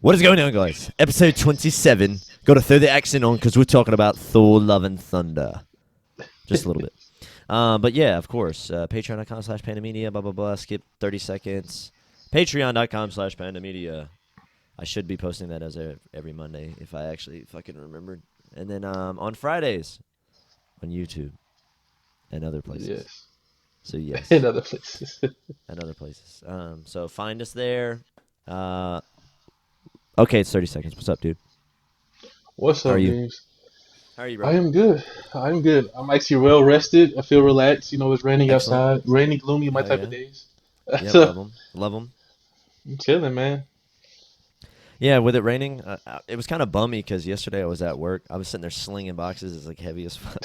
What is going on, guys? Episode 27. Got to throw the accent on because we're talking about Thor, Love, and Thunder. Just a little bit. But yeah, of course. Patreon.com/Pandamedia, blah, blah, blah. Skip 30 seconds. Patreon.com/Pandamedia. I should be posting that as every Monday if I actually fucking remembered. And then on Fridays on YouTube and other places. Yes. So, yes. In other places. And other places. So find us there. Okay, it's 30 seconds. What's up, dude? What's How are up, you? James? How are you, I bro? am good. I'm good. I'm actually well rested. I feel relaxed. It's raining Excellent. outside. Rainy, gloomy, my Hell type of yeah. days. Yep, So love them. Love them. I'm chilling, man. Yeah, with it raining, it was kind of bummy because yesterday I was at work. I was sitting there slinging boxes. It's like heavy as fuck.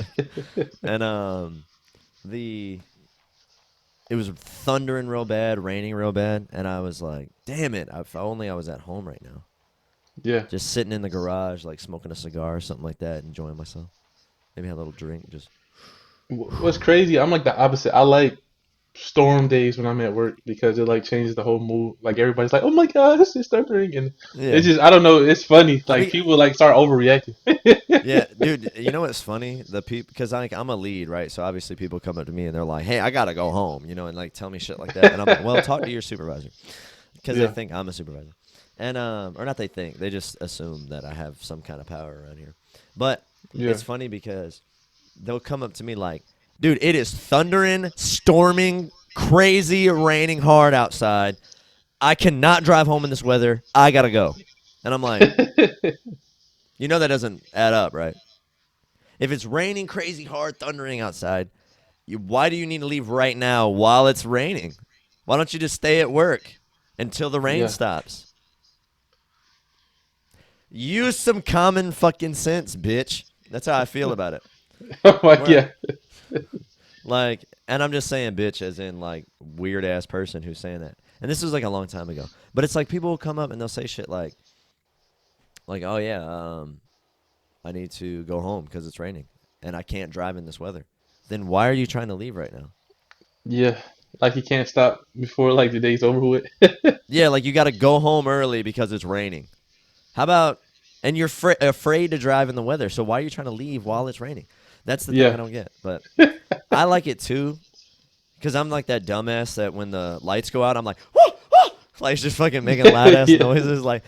And the it was thundering real bad, raining real bad, and I was like, "Damn it! If only I was at home right now, Yeah. just sitting in the garage, like smoking a cigar or something like that, enjoying myself. Maybe have a little drink, just What's crazy? I'm like the opposite. I like storm days when I'm at work because it like changes the whole mood. Like everybody's like, "Oh my God, it's thundering," and it's yeah." just I don't know. It's funny. I Like be people like start overreacting. Yeah, dude. You know what's funny? The people, because I'm a lead, right? So obviously people come up to me and they're like, "Hey, I gotta go home," and like tell me shit like that. And I'm like, "Well, talk to your supervisor," because they Yeah. think I'm a supervisor, and or not they think, they just assume that I have some kind of power around here. But Yeah. it's funny because they'll come up to me like, "Dude, it is thundering, storming, crazy, raining hard outside. I cannot drive home in this weather. I gotta go," and I'm like, that doesn't add up, right? If it's raining crazy hard, thundering outside, why do you need to leave right now while it's raining? Why don't you just stay at work until the rain Yeah. stops? Use some common fucking sense, bitch. That's how I feel about it. I'm like, Where, yeah. and I'm just saying bitch as in like weird ass person who's saying that. And this was like a long time ago. But it's like people will come up and they'll say shit like, oh yeah, I need to go home because it's raining and I can't drive in this weather. Then why are you trying to leave right now? Yeah. Like you can't stop before like the day's over with. Yeah, like you got to go home early because it's raining. How about, and you're afraid to drive in the weather, so why are you trying to leave while it's raining? That's the thing I Yeah. don't get. But I like it too because I'm like that dumbass that when the lights go out, I'm like, whoa, whoa! Like just fucking making loud ass Yeah. noises, like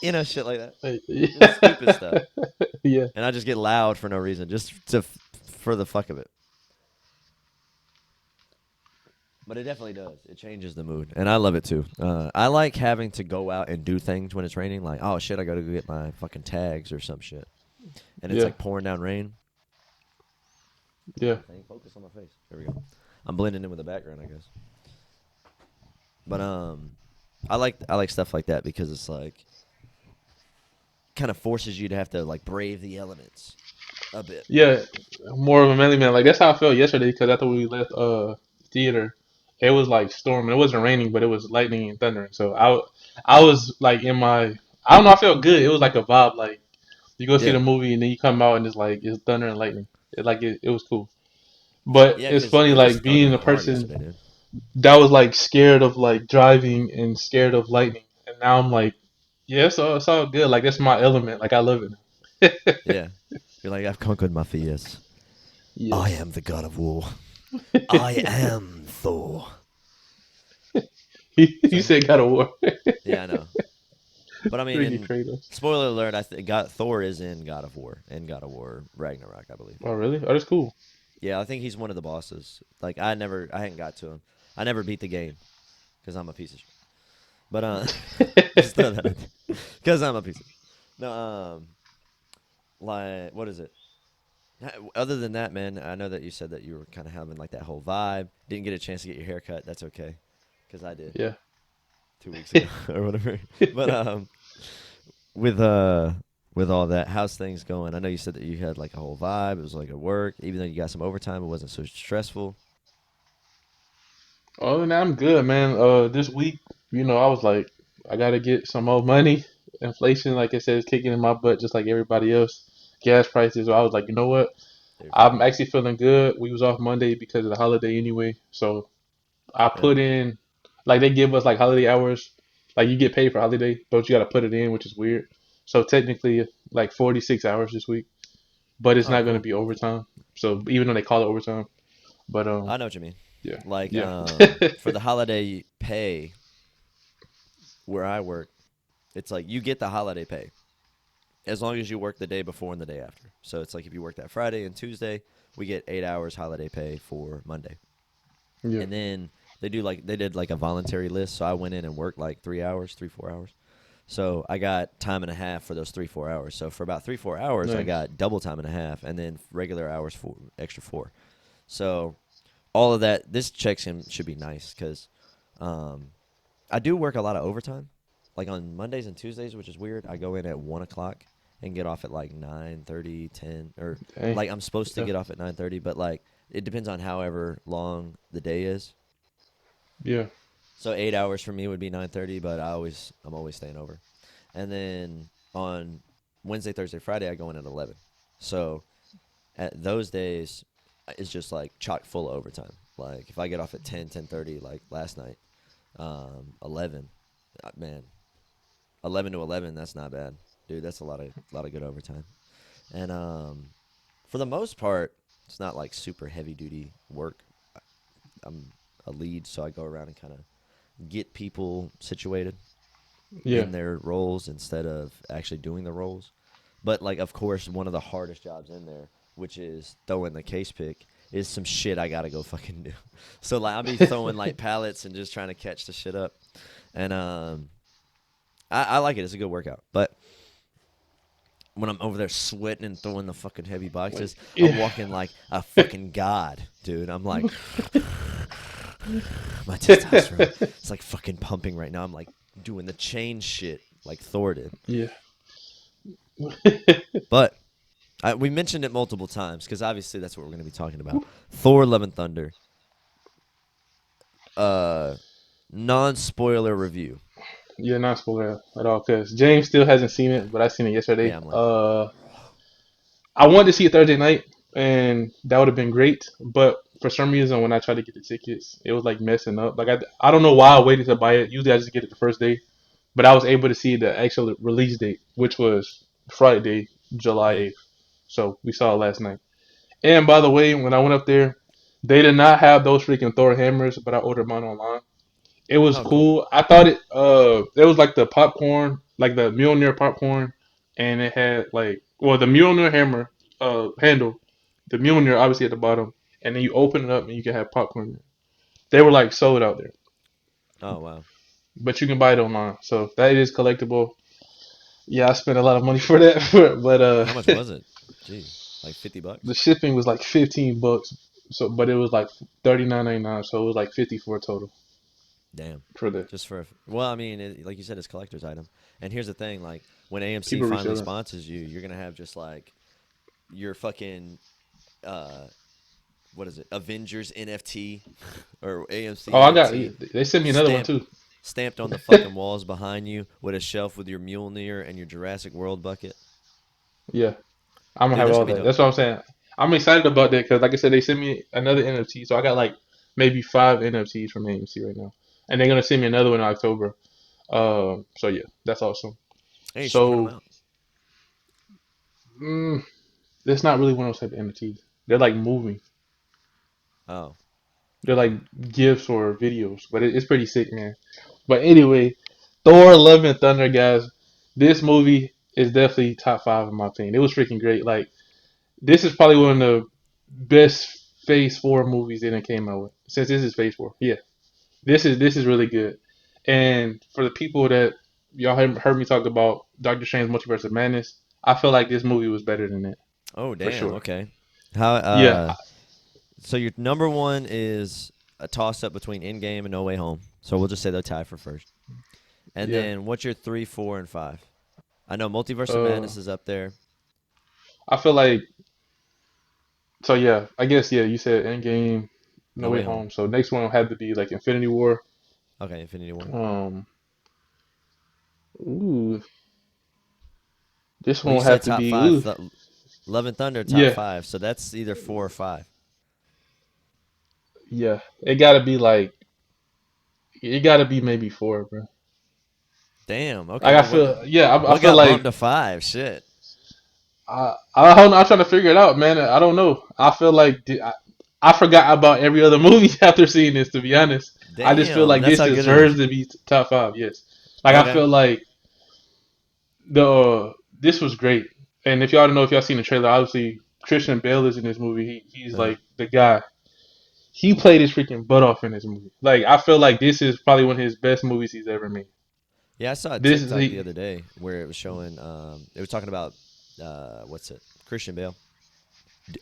yeah, shit like that. Just Yeah. stupid stuff, Yeah. and I just get loud for no reason, just for the fuck of it. But it definitely does. It changes the mood, and I love it too. I like having to go out and do things when it's raining. Like, oh shit, I gotta go get my fucking tags or some shit, and it's Yeah. like pouring down rain. Yeah. Thing, focus on my face. There we go. I'm blending in with the background, I guess. But I like stuff like that because it's like kind of forces you to have to like brave the elements a bit. Yeah. More of a manly man. Like that's how I felt yesterday because after we left theater, it was like storming. It wasn't raining, but it was lightning and thundering. So I was like in my I don't know. I felt good. It was like a vibe. Like you go see Yeah, the movie and then you come out and it's thunder and lightning. It was cool. But yeah, it's because funny it was like being thundering a hard person yesterday, dude. that was like scared of like driving and scared of lightning, and now I'm like, yeah, it's all good. Like that's my element. Like I love it. Yeah, you're like I've conquered my fears. I Yes. am the god of war. I am Thor. You So said God of War. yeah, I know. But I mean, Freaking in Kratos. spoiler alert, Thor is in God of War and God of War Ragnarok, I believe. Oh really? Oh, that's cool. Yeah, I think he's one of the bosses. Like I hadn't got to him. I never beat the game because I'm a piece of shit. But just throw that because I'm a piece of. No, like what is it? Other than that, man, I know that you said that you were kind of having like that whole vibe. Didn't get a chance to get your hair cut. That's okay, because I did Yeah. 2 weeks ago or whatever. But with with all that, how's things going? I know you said that you had like a whole vibe. It was like a work, even though you got some overtime, it wasn't so stressful. Other than that, I'm good, man. This week, I was like, I gotta get some more money. Inflation, like I said, is kicking in my butt just like everybody else. Gas prices. So I was like, you know what? Dude, for I'm real. actually feeling good. We was off Monday because of the holiday anyway, so I Yep. put in like they give us like holiday hours. Like you get paid for holiday, but you got to put it in, which is weird. So technically, like 46 hours this week, but it's Oh, not going to cool. be overtime. So even though they call it overtime, but I know what you mean. yeah, Like yeah, for the holiday pay where I work, it's like you get the holiday pay as long as you work the day before and the day after. So it's like if you work that Friday and Tuesday, we get 8 hours holiday pay for Monday. yeah, And then they did like a voluntary list. So I went in and worked like 3 hours, 3 4 hours. So I got time and a half for those 3 4 hours. So for about 3 4 hours, I nice. got double time and a half, and then regular hours for extra four. So all of that, this check should be nice because um, I do work a lot of overtime, like on Mondays and Tuesdays, which is weird. I go in at 1 o'clock and get off at like 9:30, 10, or Dang, like I'm supposed to yeah, get off at 9:30, but like it depends on however long the day is. yeah, So 8 hours for me would be 9:30, but I'm always staying over. And then on Wednesday, Thursday, Friday, I go in at 11. So at those days, it's just like chock full of overtime. Like if I get off at 10, 10:30, like last night, 11, man, 11 to 11, that's not bad, dude. That's a lot of good overtime. And for the most part, it's not like super heavy duty work. I'm a lead, so I go around and kind of get people situated yeah, in their roles instead of actually doing the roles. But like, of course, one of the hardest jobs in there, which is throwing the case pick, is some shit I gotta go fucking do. So like, I'll be throwing like pallets and just trying to catch the shit up, and I like it. It's a good workout. But when I'm over there sweating and throwing the fucking heavy like boxes, I'm yeah. walking like a fucking god, dude. I'm like, my testosterone, it's like fucking pumping right now. I'm like doing the chain shit like Thor did. Yeah. But we mentioned it multiple times because obviously that's what we're going to be talking about. Thor: Love and Thunder. Uh, non-spoiler review. Yeah, not spoiler at all because James still hasn't seen it, but I seen it yesterday. Yeah, I'm like, I wanted to see it Thursday night, and that would have been great. But for some reason, when I tried to get the tickets, it was like messing up. Like I don't know why I waited to buy it. Usually, I just get it the first day, but I was able to see the actual release date, which was Friday, July mm, 8th. So we saw it last night. And by the way, when I went up there, they did not have those freaking Thor hammers, but I ordered mine online. It was oh, cool. cool. I thought it was like the popcorn, like the Mjolnir popcorn, and it had like the Mjolnir hammer handle, the Mjolnir obviously at the bottom, and then you open it up and you can have popcorn. They were like sold out there, Oh, wow. but you can buy it online. So that is collectible. Yeah, I spent a lot of money for that, but How much was it? Gee, like the $50. shipping was like $15. So, but it was like 39.99, so it was like 50 for a total Damn. for the Just for well, I mean, like you said, it's a collector's item. And here's the thing: like when AMC people finally resale them. sponsors you, you're gonna have just like your fucking uh, what is it? Avengers NFT or AMC Oh, I got. NFT They sent me another one stamped too. stamped on the fucking walls behind you with a shelf with your Mjolnir and your Jurassic World bucket. Yeah. I'm gonna Dude, have that's all gonna be that. dope. That's what I'm saying. I'm excited about that because, like I said, they sent me another NFT, so I got like maybe five NFTs from AMC right now, and they're gonna send me another one in October. So yeah, that's awesome. Hey, you should print them So out. mm, it's not really one of those type of NFTs. They're like moving. Oh, They're like okay. GIFs or videos, but it's pretty sick, man. But anyway, Thor: Love and Thunder, guys. This movie is definitely top five in my opinion. It was freaking great. Like this is probably one Really? of the best Phase Four movies that it came out with. Since this is Phase Four, yeah, this is really good. And for the people that y'all heard me talk about Doctor Strange Multiverse of Madness, I feel like this movie was better than that Oh, for damn. sure. Okay. How? Yeah, So your number one is a toss up between Endgame and No Way Home. So we'll just say they'll tie for first. And yeah. then what's your three, four, and five? I know Multiverse of Uh, Madness is up there. I feel like so. Yeah, I guess yeah. You said Endgame, No No Way Way Home. Home. So next one will have to be like Infinity War. Okay, Infinity War. Um, ooh, this Well, one you will said have to top be five. ooh, Love and Thunder, top yeah, five. So that's either four or five. yeah. It gotta be like it gotta be maybe four, bro. Damn. Like Okay. I feel, yeah, I What feel got like bumped to five? Shit. I'm trying to figure it out, man. I don't know. I feel like I forgot about every other movie after seeing this. To be honest, I just feel Damn. like That's this how good it deserves is. to be top five. Yes, like I Okay. feel like this was great. And if y'all don't know if y'all seen the trailer, obviously Christian Bale is in this movie. He's Uh-huh. like the guy. He played his freaking butt off in this movie. Like I feel like this is probably one of his best movies he's ever made. Yeah, I saw a This is TikTok the he, other day where it was showing. It was talking about what's it? Christian Bale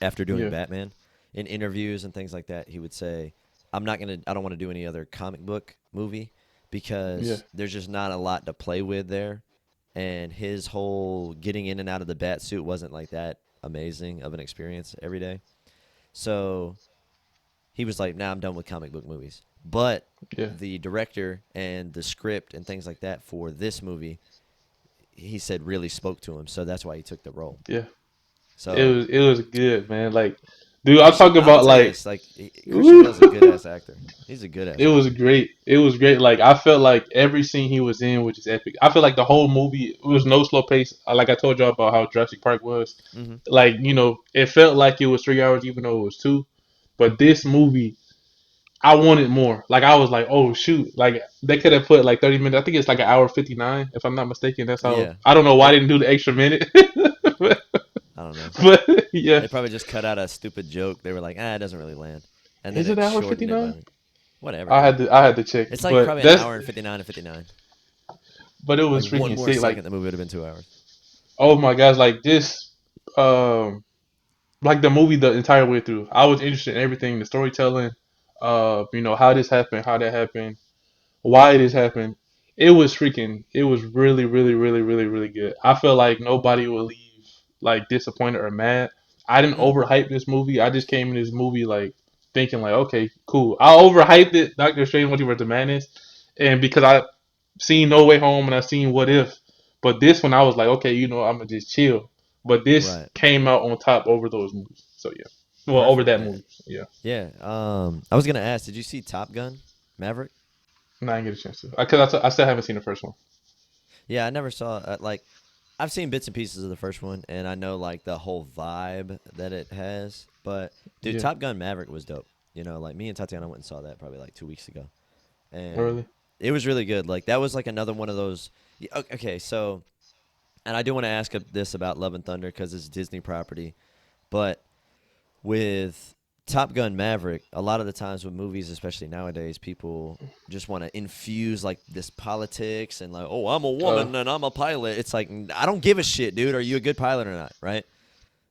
after doing yeah, Batman in interviews and things like that. He would say, "I'm not gonna. I don't want to do any other comic book movie yeah, because there's just not a lot to play with there." And his whole getting in and out of the bat suit wasn't like that amazing of an experience every day. So he was like, "Nah, I'm done with comic book movies." But yeah, the director and the script and things like that for this movie, he said really spoke to him, so that's why he took the role. yeah. So It was good, man. Like, dude, you I'm should. talking I'm gonna about tell you like. this. Like Christian Bale's a good ass actor. He's a good ass It was actor. great. It was great. Like I felt like every scene he was in was just epic. I feel like the whole movie it was no slow pace. Like I told y'all about how Jurassic Park was. Mm-hmm. Like it felt like it was 3 hours even though it was two. But this movie, I wanted more. Like I was like, oh shoot! Like they could have put like 30 minutes. I think it's like an hour 59 if I'm not mistaken. That's how. Yeah. I don't know why I It. didn't do the extra minute. but, I don't know. but yeah, They probably just cut out a stupid joke. They were like, it doesn't really land, and then is it it hour shortened it 59? by whatever, dude. I had to check. It's like But probably an that's hour and 59 and 59. but it Like was one freaking more sick. Like second, the movie would have been 2 hours. oh my gosh, like this, um, like the movie the entire way through. I was interested in everything, the storytelling, how this happened, how that happened, why this happened. It was really, really, really, really, really good. I feel like nobody will leave like disappointed or mad. I didn't Mm, overhype this movie. I just came in this movie like thinking like, okay, cool. I overhyped it, Doctor Strange Multiverse of Madness, and because I seen No Way Home and I seen What If, but this one I was like, okay, I'm gonna just chill. But this right. came out on top over those movies. So yeah, well over Perfect. that Yeah. movie. Yeah, Yeah. I was gonna ask, did you see Top Gun, Maverick? and I didn't get a chance to. I still haven't seen the first one. Yeah, I never saw. Like, I've seen bits and pieces of the first one, and I know like the whole vibe that it has. But dude, Yeah, Top Gun Maverick was dope. Like me and Tatiana went and saw that probably like 2 weeks ago, and really. it was really good. Like that was like another one of those. Okay, so and I do want to ask this about Love and Thunder because it's a Disney property, but with Top Gun Maverick, a lot of the times with movies, especially nowadays, people just want to infuse like this politics and like, oh, I'm a Uh, woman and I'm a pilot. It's like I don't give a shit, dude. Are you a good pilot or not? Right?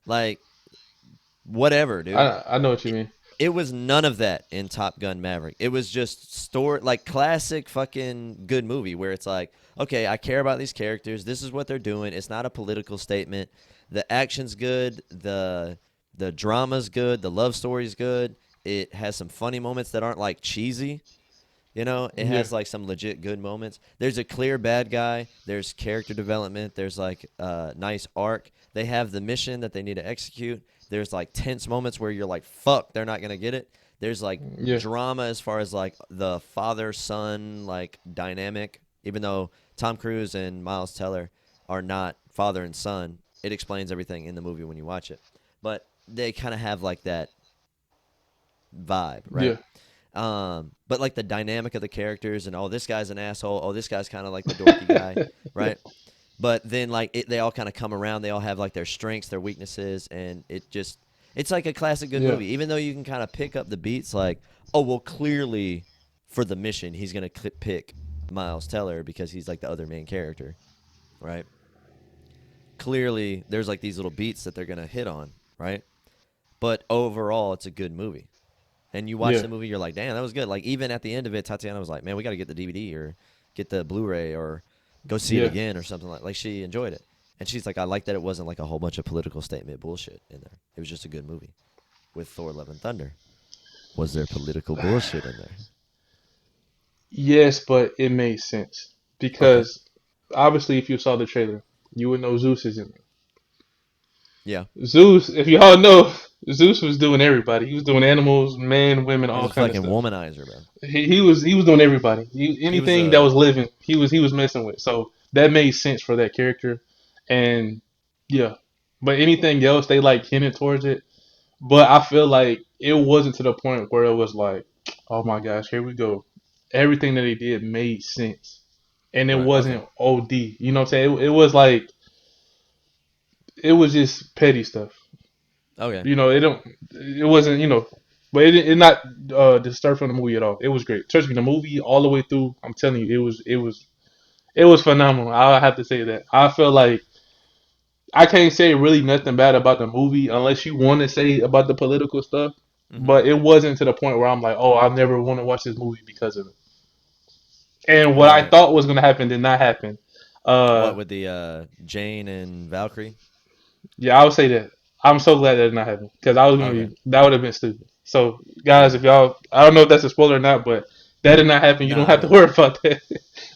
Like whatever, dude. I know what you It, mean. it was none of that in Top Gun Maverick. It was just story like classic fucking good movie where it's like, okay, I care about these characters. This is what they're doing. It's not a political statement. The action's good. The drama's good. The love story's good. It has some funny moments that aren't like cheesy. It Yeah, has like some legit good moments. There's a clear bad guy. There's character development. There's like a nice arc. They have the mission that they need to execute. There's like tense moments where you're like, fuck, they're not going to get it. There's like yeah, drama as far as like the father son like dynamic. Even though Tom Cruise and Miles Teller are not father and son, it explains everything in the movie when you watch it. But they kind of have like that vibe, right? yeah, But like the dynamic of the characters and oh, this guy's an asshole. Oh, this guy's kind of like the dorky guy, right? But then like they all kind of come around. They all have like their strengths, their weaknesses, and it's like a classic good yeah, movie. Even though you can kind of pick up the beats, like oh well, clearly for the mission he's gonna pick Miles Teller because he's like the other main character, right? Clearly there's like these little beats that they're gonna hit on, right? But overall, it's a good movie. And you watch yeah, the movie, you're like, damn, that was good. Like even at the end of it, Tatiana was like, man, we got to get the DVD or get the Blu-ray or go see it yeah. again or something like. She enjoyed it, and she's like, I like that it wasn't like a whole bunch of political statement bullshit in there. It was just a good movie. With Thor: Love and Thunder, was there political bullshit in there? Yes, but it made sense Okay, because obviously, if you saw the trailer, you would know Zeus is in yeah, there. Zeus, if y'all know, Zeus was doing everybody. He was doing animals, men, women, He was all a kind of fucking stuff. womanizer, bro. He was doing everybody. He was Anything that a was living, he was messing with. So that made sense for that character, and yeah. But anything else, they like hinted towards it. But I feel like it wasn't to the point where it was like, oh my gosh, here we go. Everything that they did made sense, and it right. Okay. wasn't OD. You know what I'm saying? It was like it was just petty stuff. Okay. You know, it wasn't, but it not disturbed from the movie at all. It was great. Trust me, the movie all the way through, I'm telling you, it was phenomenal. I have to say that. I feel like I can't say really nothing bad about the movie unless you want to say about the political stuff. Mm-hmm. But it wasn't to the point where I'm like, oh, I never want to watch this movie because of it. And what I Right. thought was gonna happen did not happen. What Uh, with the Jane and Valkyrie? yeah, I would say that. I'm so glad that did not happen because I was gonna Okay. be that would have been stupid. So guys, Yeah. if y'all, I don't know if that's a spoiler or not, but that did not happen. You don't Nah, have to nah. worry about that.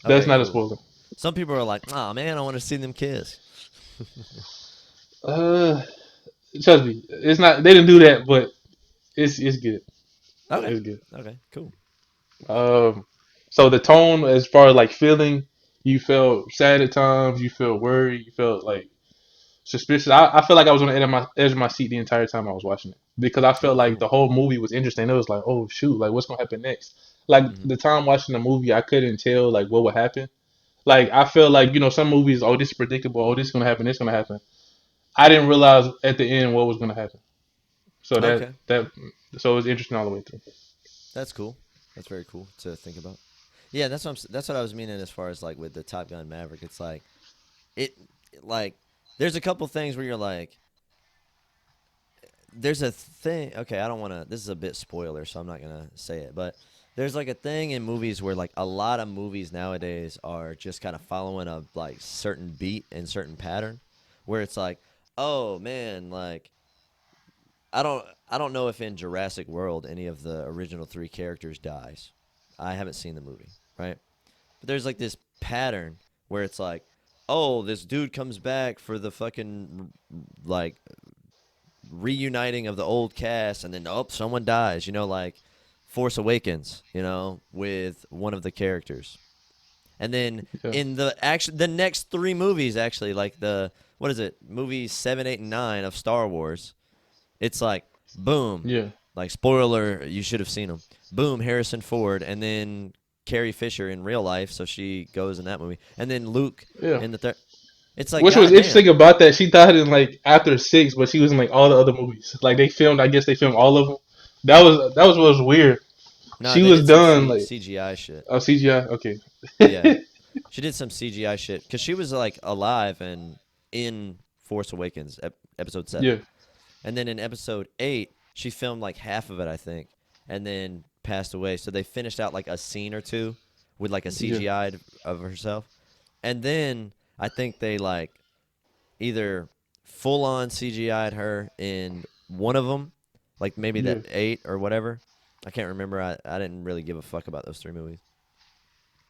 That's Okay, not a cool. spoiler. Some people are like, "Oh man, I want to see them kiss." Uh, Trust me, it's not. They didn't do that, but it's good. Okay. It's good. Okay. Cool. Um, so the tone, as far as like feeling, you felt sad at times, you felt worried, you felt like suspicious. I felt like I was on the edge of my seat the entire time I was watching it because I felt Oh, like cool. the whole movie was interesting. It was like, oh shoot, like what's gonna happen next? Like Mm-hmm. the time watching the movie, I couldn't tell like what would happen. Like I feel like some movies, oh this is predictable, oh this is gonna happen, this is gonna happen. I didn't realize at the end what was gonna happen. So that Okay. that so it was interesting all the way through. That's cool. That's very cool to think about. Yeah, that's what I was meaning as far as like with the Top Gun Maverick. It's like it like there's a couple things where you're like there's a thing. Okay, I don't want to. This is a bit spoiler, so I'm not gonna say it. But there's like a thing in movies where like a lot of movies nowadays are just kind of following a like certain beat and certain pattern, where it's like, oh man, like I don't know if in Jurassic World any of the original three characters dies. I haven't seen the movie, right? But there's like this pattern where it's like, oh, this dude comes back for the fucking like reuniting of the old cast, and then oh, someone dies. Like Force Awakens. With one of the characters, and then Yeah, in the next three movies, actually, like the what is it, movies 7, 8, and 9 of Star Wars, it's like boom, yeah, like spoiler, you should have seen them. Boom, Harrison Ford, and then Carrie Fisher in real life, so she goes in that movie, and then Luke yeah. in the third. It's like, Which was goddamn. interesting about that, she died in like after six, but she was in like all the other movies. Like they filmed, I guess they filmed all of them. That was what was weird. No, She they was did some done like CGI shit. CGI. Okay. Yeah, she did some CGI shit because she was like alive and in Force Awakens episode Yeah, 7, and then in episode 8 she filmed like half of it, I think, and then passed away. So they finished out like a scene or two with like a yeah, CGI of herself, and then I think they like either full on CGI'd her in one of them, like maybe yeah. that 8 or whatever. I can't remember. I didn't really give a fuck about those three movies.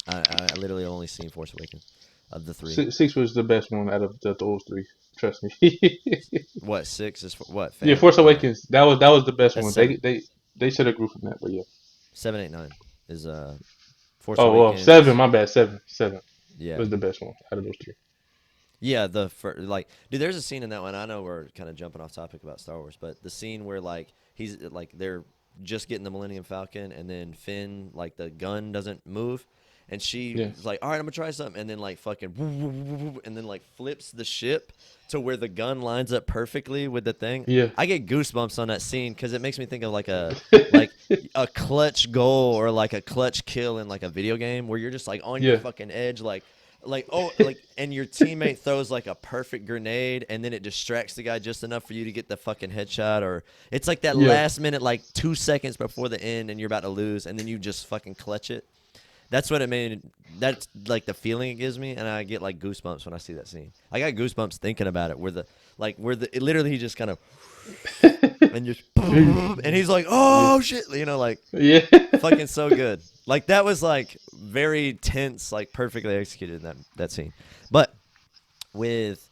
I literally only seen Force Awakens of the three. Six was the best one out of those three. Trust me. What 6 is what Yeah, fan? Force Awakens. That was the best That's one. 7, They should have grew from that, but yeah. 7, 8, 9 is Force Oh well, seven. Awakens. My bad. Seven Yeah, was the best one out of those three. yeah. Like, dude, there's a scene in that one. I know we're kind of jumping off topic about Star Wars, but the scene where like he's like they're just getting the Millennium Falcon, and then Finn, like the gun doesn't move, and she's Yeah, like, "All right, I'm gonna try something," and then like fucking, and then like flips the ship to where the gun lines up perfectly with the thing. yeah, I get goosebumps on that scene because it makes me think of like a clutch goal or like a clutch kill in like a video game where you're just like on your yeah, fucking edge, like and your teammate throws like a perfect grenade and then it distracts the guy just enough for you to get the fucking headshot, or it's like that yeah. last minute, like 2 seconds before the end and you're about to lose and then you just fucking clutch it. That's what it made. That's like the feeling it gives me, and I get like goosebumps when I see that scene. I got goosebumps thinking about it, where it literally he just kind of and just and he's like, Yeah, oh shit, like yeah, fucking so good. Like that was like very tense, like perfectly executed in that scene. But with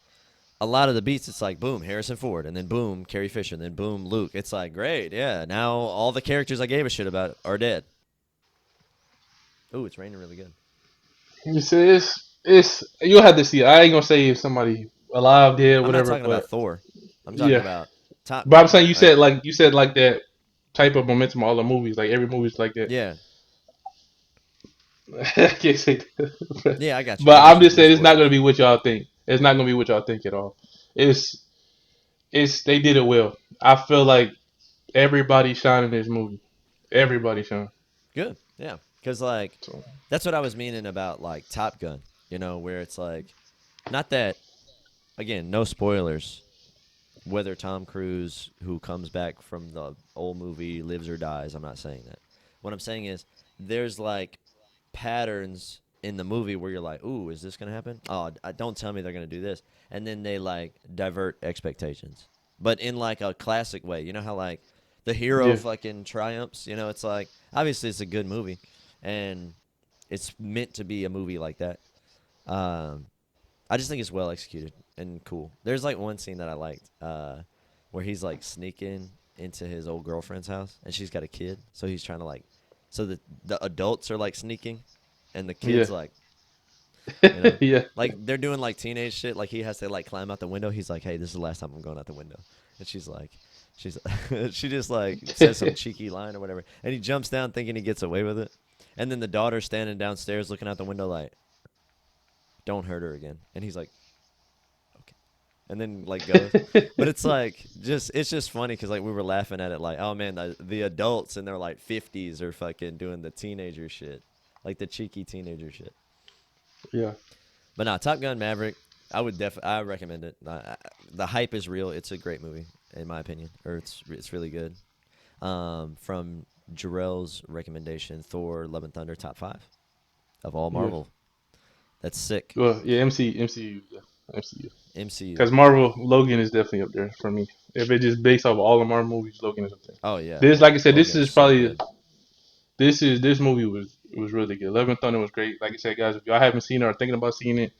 a lot of the beats, it's like boom, Harrison Ford, and then boom, Carrie Fisher, and then boom, Luke. It's like great, yeah. Now all the characters I gave a shit about are dead. Ooh, it's raining really good. You see, it's you'll have to see it. I ain't gonna say if somebody alive, dead, I'm not whatever, talking about but Thor. I'm talking yeah. about Top But I'm Gun, saying right? you said like that type of momentum. All the movies, like every movie's like that. Yeah, I can't say that. yeah, I got you. But I got I'm you. just No saying it's not gonna spoilers. be what y'all think. It's not gonna be what y'all think at all. It's they did it well. I feel like everybody shined in this movie. Everybody shined. Good, yeah, because like So that's what I was meaning about like Top Gun. You know, where it's like not that again, no spoilers. Whether Tom Cruise, who comes back from the old movie, lives or dies, I'm not saying that. What I'm saying is there's like patterns in the movie where you're like, "Ooh, is this gonna happen? Oh, don't tell me they're gonna do this," and then they like divert expectations, but in like a classic way. You know how like the hero yeah, fucking triumphs. You know, it's like obviously it's a good movie, and it's meant to be a movie like that. Um, I just think it's well executed and cool. There's like one scene that I liked, where he's like sneaking into his old girlfriend's house, and she's got a kid, so he's trying to like, so the adults are like sneaking, and the yeah, kids you know, yeah, like they're doing like teenage shit. Like he has to like climb out the window. He's like, "Hey, this is the last time I'm going out the window," and she's she just like says some cheeky line or whatever, and he jumps down thinking he gets away with it, and then the daughter's standing downstairs looking out the window like, "Don't hurt her again," and he's like, "Okay," and then like goes. But it's like just it's just funny because like we were laughing at it like, oh man, the adults in their like 50s are fucking doing the teenager shit, like the cheeky teenager shit. yeah. But nah, Top Gun Maverick, I recommend it. The hype is real. It's a great movie in my opinion, or it's really good. From Jarrell's recommendation, Thor: Love and Thunder, top five of all Yeah. Marvel. That's sick. Well, yeah, MCU, yeah, MCU. MCU. Because Marvel Logan is definitely up there for me. If it just based off all the Marvel movies, Logan is up there. Oh yeah, This, like I said, this Logan is is so probably good. this movie was really good. Love and Thunder was great. Like I said, guys, if y'all haven't seen it or thinking about seeing it,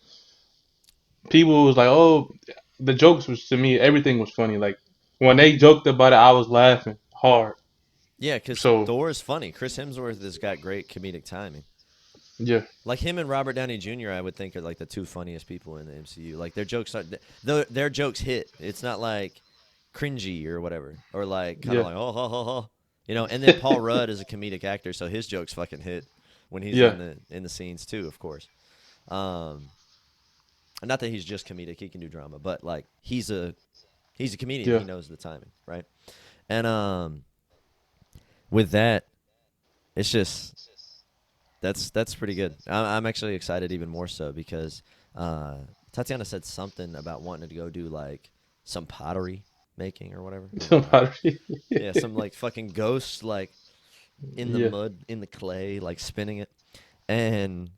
people was like, oh, the jokes was to me everything was funny. Like when they joked about it, I was laughing hard. Yeah, because So Thor is funny. Chris Hemsworth has got great comedic timing. yeah, Like him and Robert Downey Jr., I would think are like the two funniest people in the MCU. Like their jokes hit. It's not like cringy or whatever, or like kind of yeah, like oh ho ho ho, you know. And then Paul Rudd is a comedic actor, so his jokes fucking hit when he's yeah, in the scenes too, of course. Um, not that he's just comedic; he can do drama, but like he's a comedian. yeah. He knows the timing, right? And with that, it's just that's pretty good. I'm actually excited even more so because uh, Tatiana said something about wanting to go do like some pottery making or whatever. I was like, what? Somebody, Yeah, some like fucking ghosts like in the yeah, mud, in the clay, like spinning it. And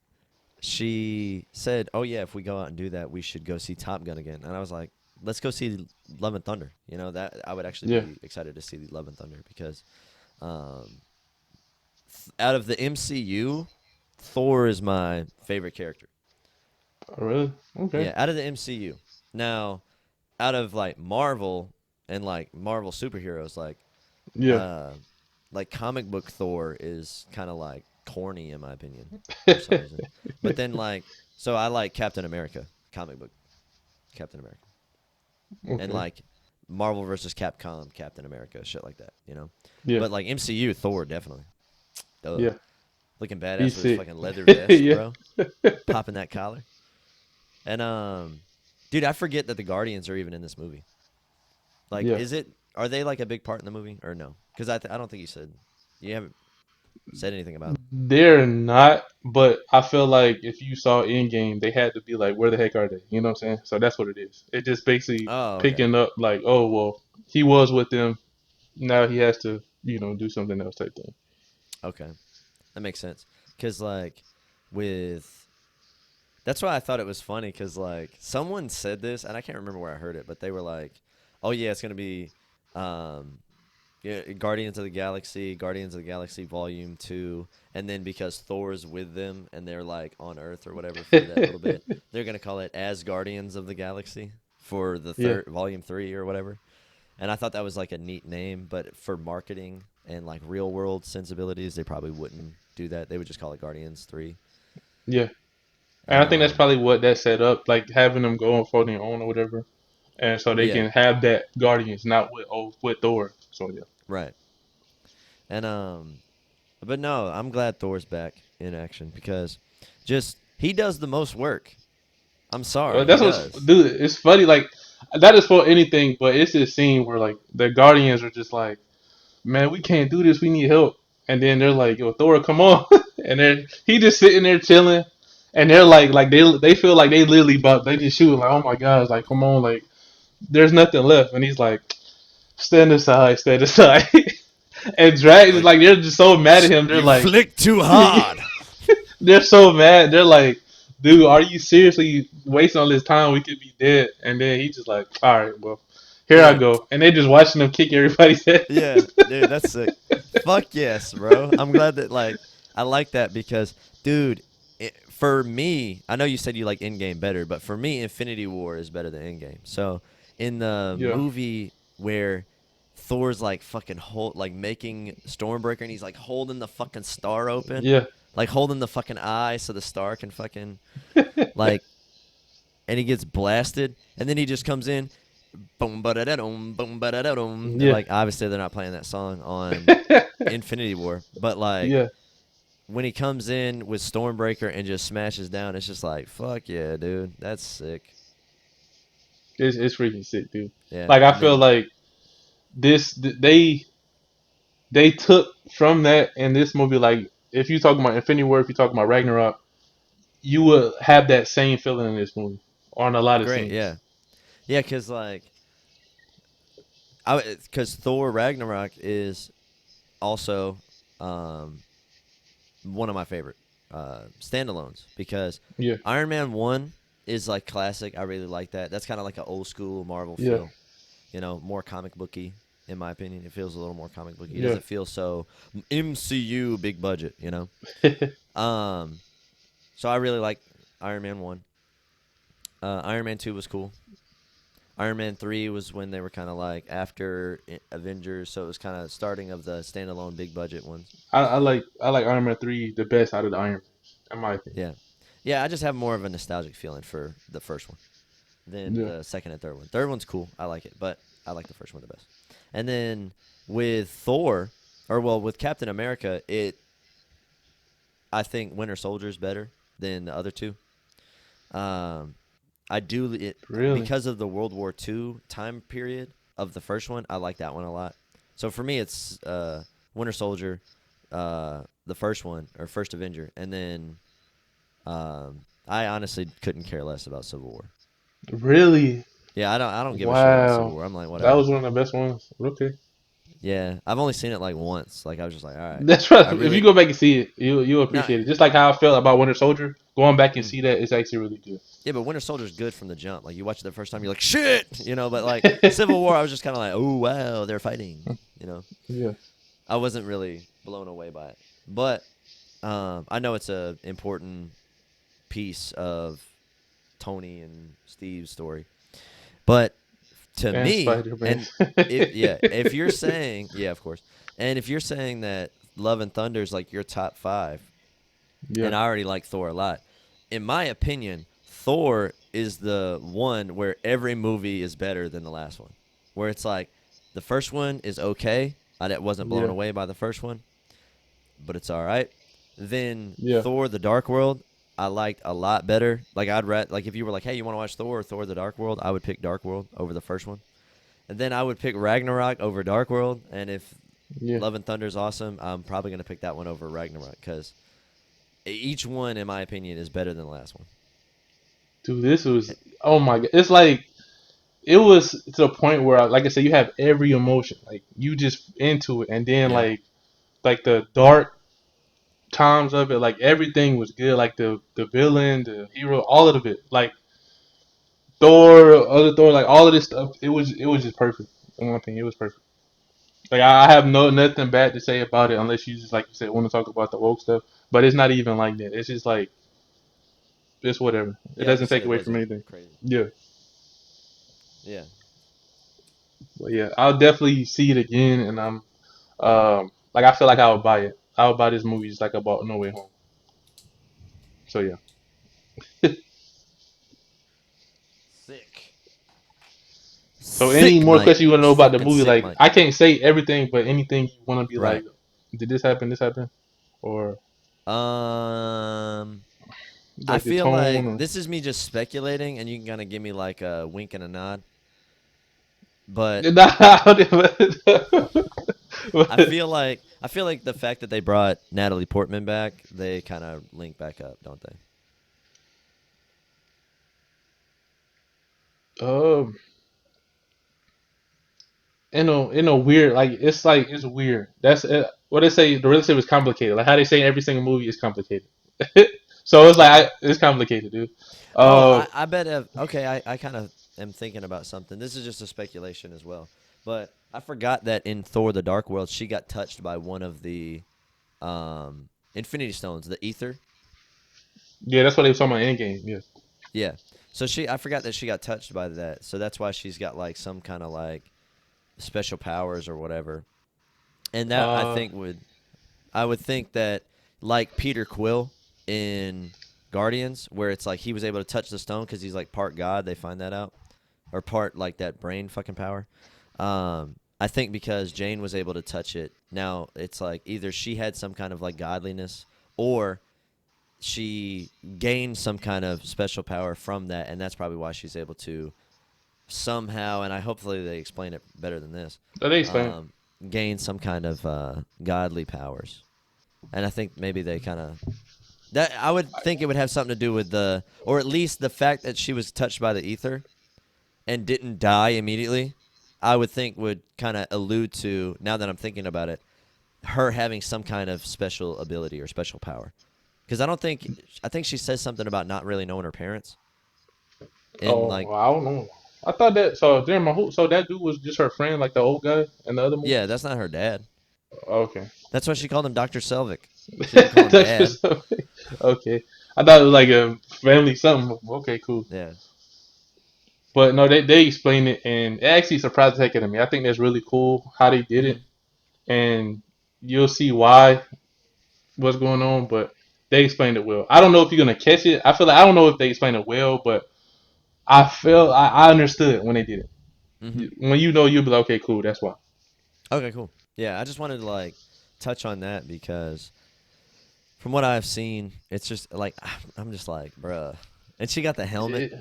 she said, "Oh yeah, if we go out and do that, we should go see Top Gun again." And I was like, "Let's go see Love and Thunder." You know that I would actually yeah. be excited to see Love and Thunder because um, out of the MCU, Thor is my favorite character. Oh, really? Okay. Yeah, out of the MCU. Now, out of like Marvel and like Marvel superheroes, Yeah. uh, like comic book Thor is kind of like corny in my opinion for some reason. But then like, so I like Captain America, comic book Captain America, and Okay. like Marvel versus Capcom, Captain America, shit like that, you know. Yeah. But like MCU Thor definitely, duh, Yeah. looking badass He's with his sick. fucking leather vest, Yeah. bro, popping that collar. And dude, I forget that the Guardians are even in this movie. Like, Yeah. is it? Are they like a big part in the movie or no? Because I don't think you haven't said anything about them. They're not, but I feel like if you saw Endgame, they had to be like, where the heck are they? You know what I'm saying? So that's what it is. It just basically Oh, okay, picking up like, oh well, he was with them. Now he has to, do something else type thing. okay, that makes sense. Because like with that's why I thought it was funny. Because like someone said this, and I can't remember where I heard it, but they were like, "Oh yeah, it's gonna be um, yeah, Guardians of the Galaxy Volume 2, and then because Thor's with them and they're like on Earth or whatever for that little bit, they're gonna call it as Guardians of the Galaxy for the Yeah, third volume 3 or whatever. And I thought that was like a neat name, but for marketing and like real world sensibilities, they probably wouldn't do that. They would just call it Guardians 3. yeah. And I think that's Um, probably what that set up, like having them go for their own or whatever, and so they yeah, can have that Guardians, not with Thor. So yeah, right. And but no, I'm glad Thor's back in action because just he does the most work. I'm sorry, he that's what's does. dude. It's funny, like that is for anything, but it's this scene where like the Guardians are just like, man, we can't do this. We need help. And then they're like, yo, Thor, come on. And then he just sitting there chilling. And they're like they feel like they literally about they just shooting like, oh my god, it's like, come on, like there's nothing left. And he's like, stand aside, stand aside. And Drax is Like like they're just so mad at him. They're you like flick too hard. they're so mad. They're like, dude, are you seriously wasting all this time? We could be dead. And then he just like, all right, well, here I Yeah, go. And they just watching him kick everybody's head. yeah, dude, that's sick. Fuck yes, bro. I'm glad that like I like that because, dude, for me, I know you said you like Endgame better, but for me, Infinity War is better than Endgame. So in the Yeah. movie where Thor's like fucking hold like making Stormbreaker and he's like holding the fucking star open, Yeah. like holding the fucking eye so the star can fucking like, and he gets blasted, and then he just comes in, boom ba da da dum, boom ba da da dum, and Yeah. like obviously they're not playing that song on Infinity War, but like Yeah. when he comes in with Stormbreaker and just smashes down, it's just like fuck yeah, dude, that's sick. It's freaking sick, dude. Yeah, Like I and feel then like they took from that in this movie. Like if you talk about Infinity War, if you talk about Ragnarok, you would have that same feeling in this movie on a lot of great, scenes. yeah, yeah, because Thor Ragnarok is also um one of my favorite standalones because Yeah. Iron Man 1 is like classic. I really like that. That's kind of like an old school Marvel Yeah. feel, more comic booky in my opinion. It feels a little more comic booky. It Yeah. doesn't feel so MCU big budget. Um so I really like Iron Man 1. Iron Man 2 was cool. Iron Man 3 was when they were kind of like after Avengers, so it was kind of starting of the standalone big budget ones. I like Iron Man 3 the best out of the Iron Man, in my opinion. Yeah. Yeah, I just have more of a nostalgic feeling for the first one than Yeah. the second and third one. Third one's cool. I like it, but I like the first one the best. And then with Thor, or well, with Captain America, I think Winter Soldier's better than the other two. Um, I do it Really. because of the World War II time period of the first one. I like that one a lot. So for me, it's Winter Soldier, the first one or first Avenger, and then I honestly couldn't care less about Civil War. Really. Yeah, I don't give a shit about Civil Wow. War. I'm like That whatever. was one of the best ones. Okay. Yeah, I've only seen it like once. Like I was just like, all right. That's I right. If you really go back and see it, you'll not. appreciate it. Just like how I felt about Winter Soldier, going back and Mm, see that it's actually really good. yeah, but Winter Soldier's good from the jump. Like you watch it the first time, you're like shit. But like Civil War, I was just kind of like, oh wow, they're fighting. You know, Yeah. I wasn't really blown away by it, but I know it's a important piece of Tony and Steve's story. But to And me, Spider Man. and if you're saying, yeah, of course, and if you're saying that Love and Thunder is like your top five, Yeah. and I already like Thor a lot, in my opinion, Thor is the one where every movie is better than the last one. Where it's like the first one is okay. Wasn't blown Yeah. away by the first one, but it's all right. Then Yeah. Thor: The Dark World, I liked a lot better. Like like if you were like, hey, you want to watch Thor or Thor: The Dark World, I would pick Dark World over the first one. And then I would pick Ragnarok over Dark World. And if Yeah. Love and Thunder is awesome, I'm probably gonna pick that one over Ragnarok because each one, in my opinion, is better than the last one. Dude, this was. Oh my god. It's like it was to the point where, like I said, you have every emotion. Like you just into it, and then Yeah, like the dark times of it, like everything was good. Like the villain, the hero, all of it. Like Thor, other Thor, like all of this stuff. It was just perfect. In my opinion, it was perfect. Like I have nothing bad to say about it unless you just like you said want to talk about the woke stuff. But it's not even like that. It's just like it's whatever. It yeah, like you doesn't take said, it away from wasn't anything. crazy. Yeah. Yeah. But yeah, I'll definitely see it again, and like I feel like I would buy it. I would buy this movie just like I bought No Way Home. So yeah. Sick. So any Sick, more Mike. questions you want to know about the Fucking movie? sick, Like Mike. I can't say everything, but anything you want to be Right. like, did this happen? This happen? Or Um, I like the feel tone? like Or this is me just speculating, and you can kind of give me like a wink and a nod. But I feel like the fact that they brought Natalie Portman back, they kind of link back up, don't they? um, in a weird like it's weird. That's what they say. The relationship is complicated. Like how they say every single movie is complicated. So it's like Okay. it's complicated, dude. Oh, Uh, I bet. Okay, I kind of am thinking about something. This is just a speculation as well. But I forgot that in Thor: The Dark World, she got touched by one of the Infinity Stones, the Ether. yeah, that's what they were talking about in Endgame. Yeah. Yeah. So I forgot that she got touched by that. So that's why she's got like some kind of like special powers or whatever. And that Uh, I would think that like Peter Quill in Guardians, where it's like he was able to touch the stone because he's like part God. They find that out, or part like that brain fucking power. I think because Jane was able to touch it, now it's like either she had some kind of like godliness, or she gained some kind of special power from that, and that's probably why she's able to somehow, and I hopefully they explain it better than this, they explain. um, gain some kind of godly powers. And I think maybe they kind of that I would think it would have something to do with or at least the fact that she was touched by the ether and didn't die immediately. I would think would kind of allude to, now that I'm thinking about it, her having some kind of special ability or special power. Because I think she says something about not really knowing her parents. And Oh, like, I don't know. I thought that so during my whole so that dude was just her friend, like the old guy in the other yeah, movies. that's not her dad. Okay. That's why she called him Dr. Selvig. She didn't call him That's dad. just okay. I thought it was like a family something. Okay, cool. Yeah. But no, they explained it, and it actually surprised the heck out of me. I think that's really cool how they did Hmm. it, and you'll see why what's going on. But they explained it well. I don't know if you're gonna catch it. I feel like I don't know if they explained it well, but I understood when they did Hmm. it. When you know, you'll be like, okay, cool. That's why. Okay, cool. Yeah, I just wanted to like touch on that because from what I've seen, it's just like I'm just like, bruh. And she got the helmet. It,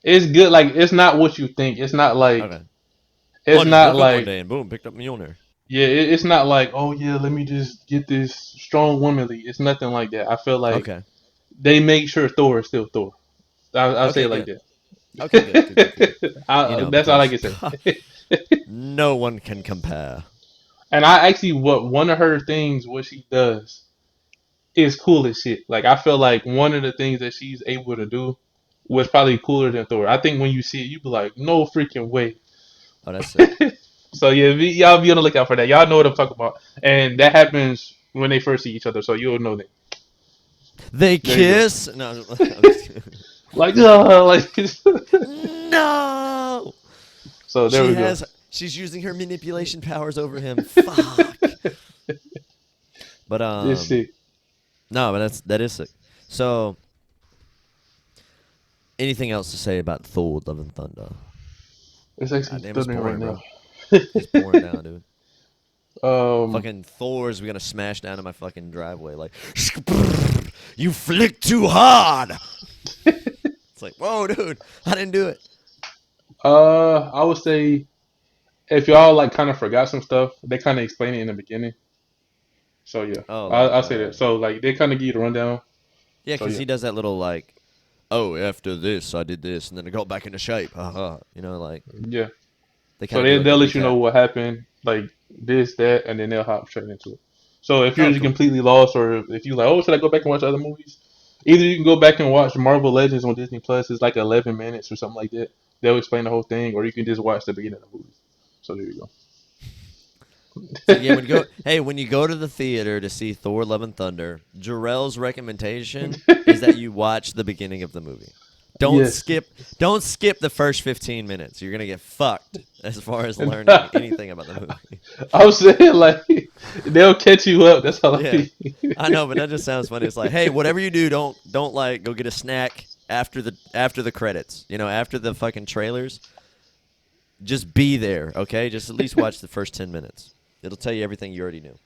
it's good. Like it's not what you think. Okay. Well, I It's just not woke up one like day and boom, picked up Mjolnir. yeah. It's not like oh yeah. Let me just get this strong womanly. It's nothing like that. I feel like Okay. they make sure Thor is still Thor. I'll say Okay, it like good. Okay, good. Good, good, good, good. that. That's all I Because can say. no one can compare. And I actually, what one of her things, what she does, is cool as shit. Like I feel like one of the things that she's able to do was probably cooler than Thor. I think when you see it, you be like, no freaking way. Oh, that's sick. So yeah, y'all be on the lookout for that. Y'all know what I'm talking about, and that happens when they first see each other. So you'll know that. They There you go. kiss. No, I'm just kidding. Like, like. No. So there we go. She's using her manipulation powers over him. Fuck. But This shit. no, but that is sick. So, anything else to say about Thor: Love and Thunder? It's God actually damn, it's thundering right pouring, now. bro. It's pouring down, dude. um, Fucking Thor's gonna smash down in my fucking driveway. Like, you flick too hard. It's like, whoa, dude, I didn't do it. I would say if y'all like kind of forgot some stuff, they kind of explain it in the beginning. So yeah, Oh, I'll say that. So like they kind of give you the rundown. yeah, So because yeah, he does that little like, oh, after this, I did this, and then I got back into shape. Haha. Like yeah. they kind So of do like a they'll let you know recap. what happened, like this, that, and then they'll hop straight into it. So if Oh, you're cool. completely lost, or if you like, oh, should I go back and watch other movies? Either you can go back and watch Marvel Legends on Disney Plus. It's like 11 minutes or something like that. They'll explain the whole thing, or you can just watch the beginning of the movie. So there you So yeah, go. when you go to the theater to see Thor: Love and Thunder, Jarrell's recommendation is that you watch the beginning of the movie. Don't Yes. skip. Don't skip the first 15 minutes. You're gonna get fucked as far as learning anything about the movie. I'm saying like they'll catch you up. That's all I Yeah, mean. I know, but that just sounds funny. It's like, hey, whatever you do, don't like go get a snack after the credits. After the fucking trailers, just be there, okay? Just at least watch the first 10 minutes. It'll tell you everything you already knew.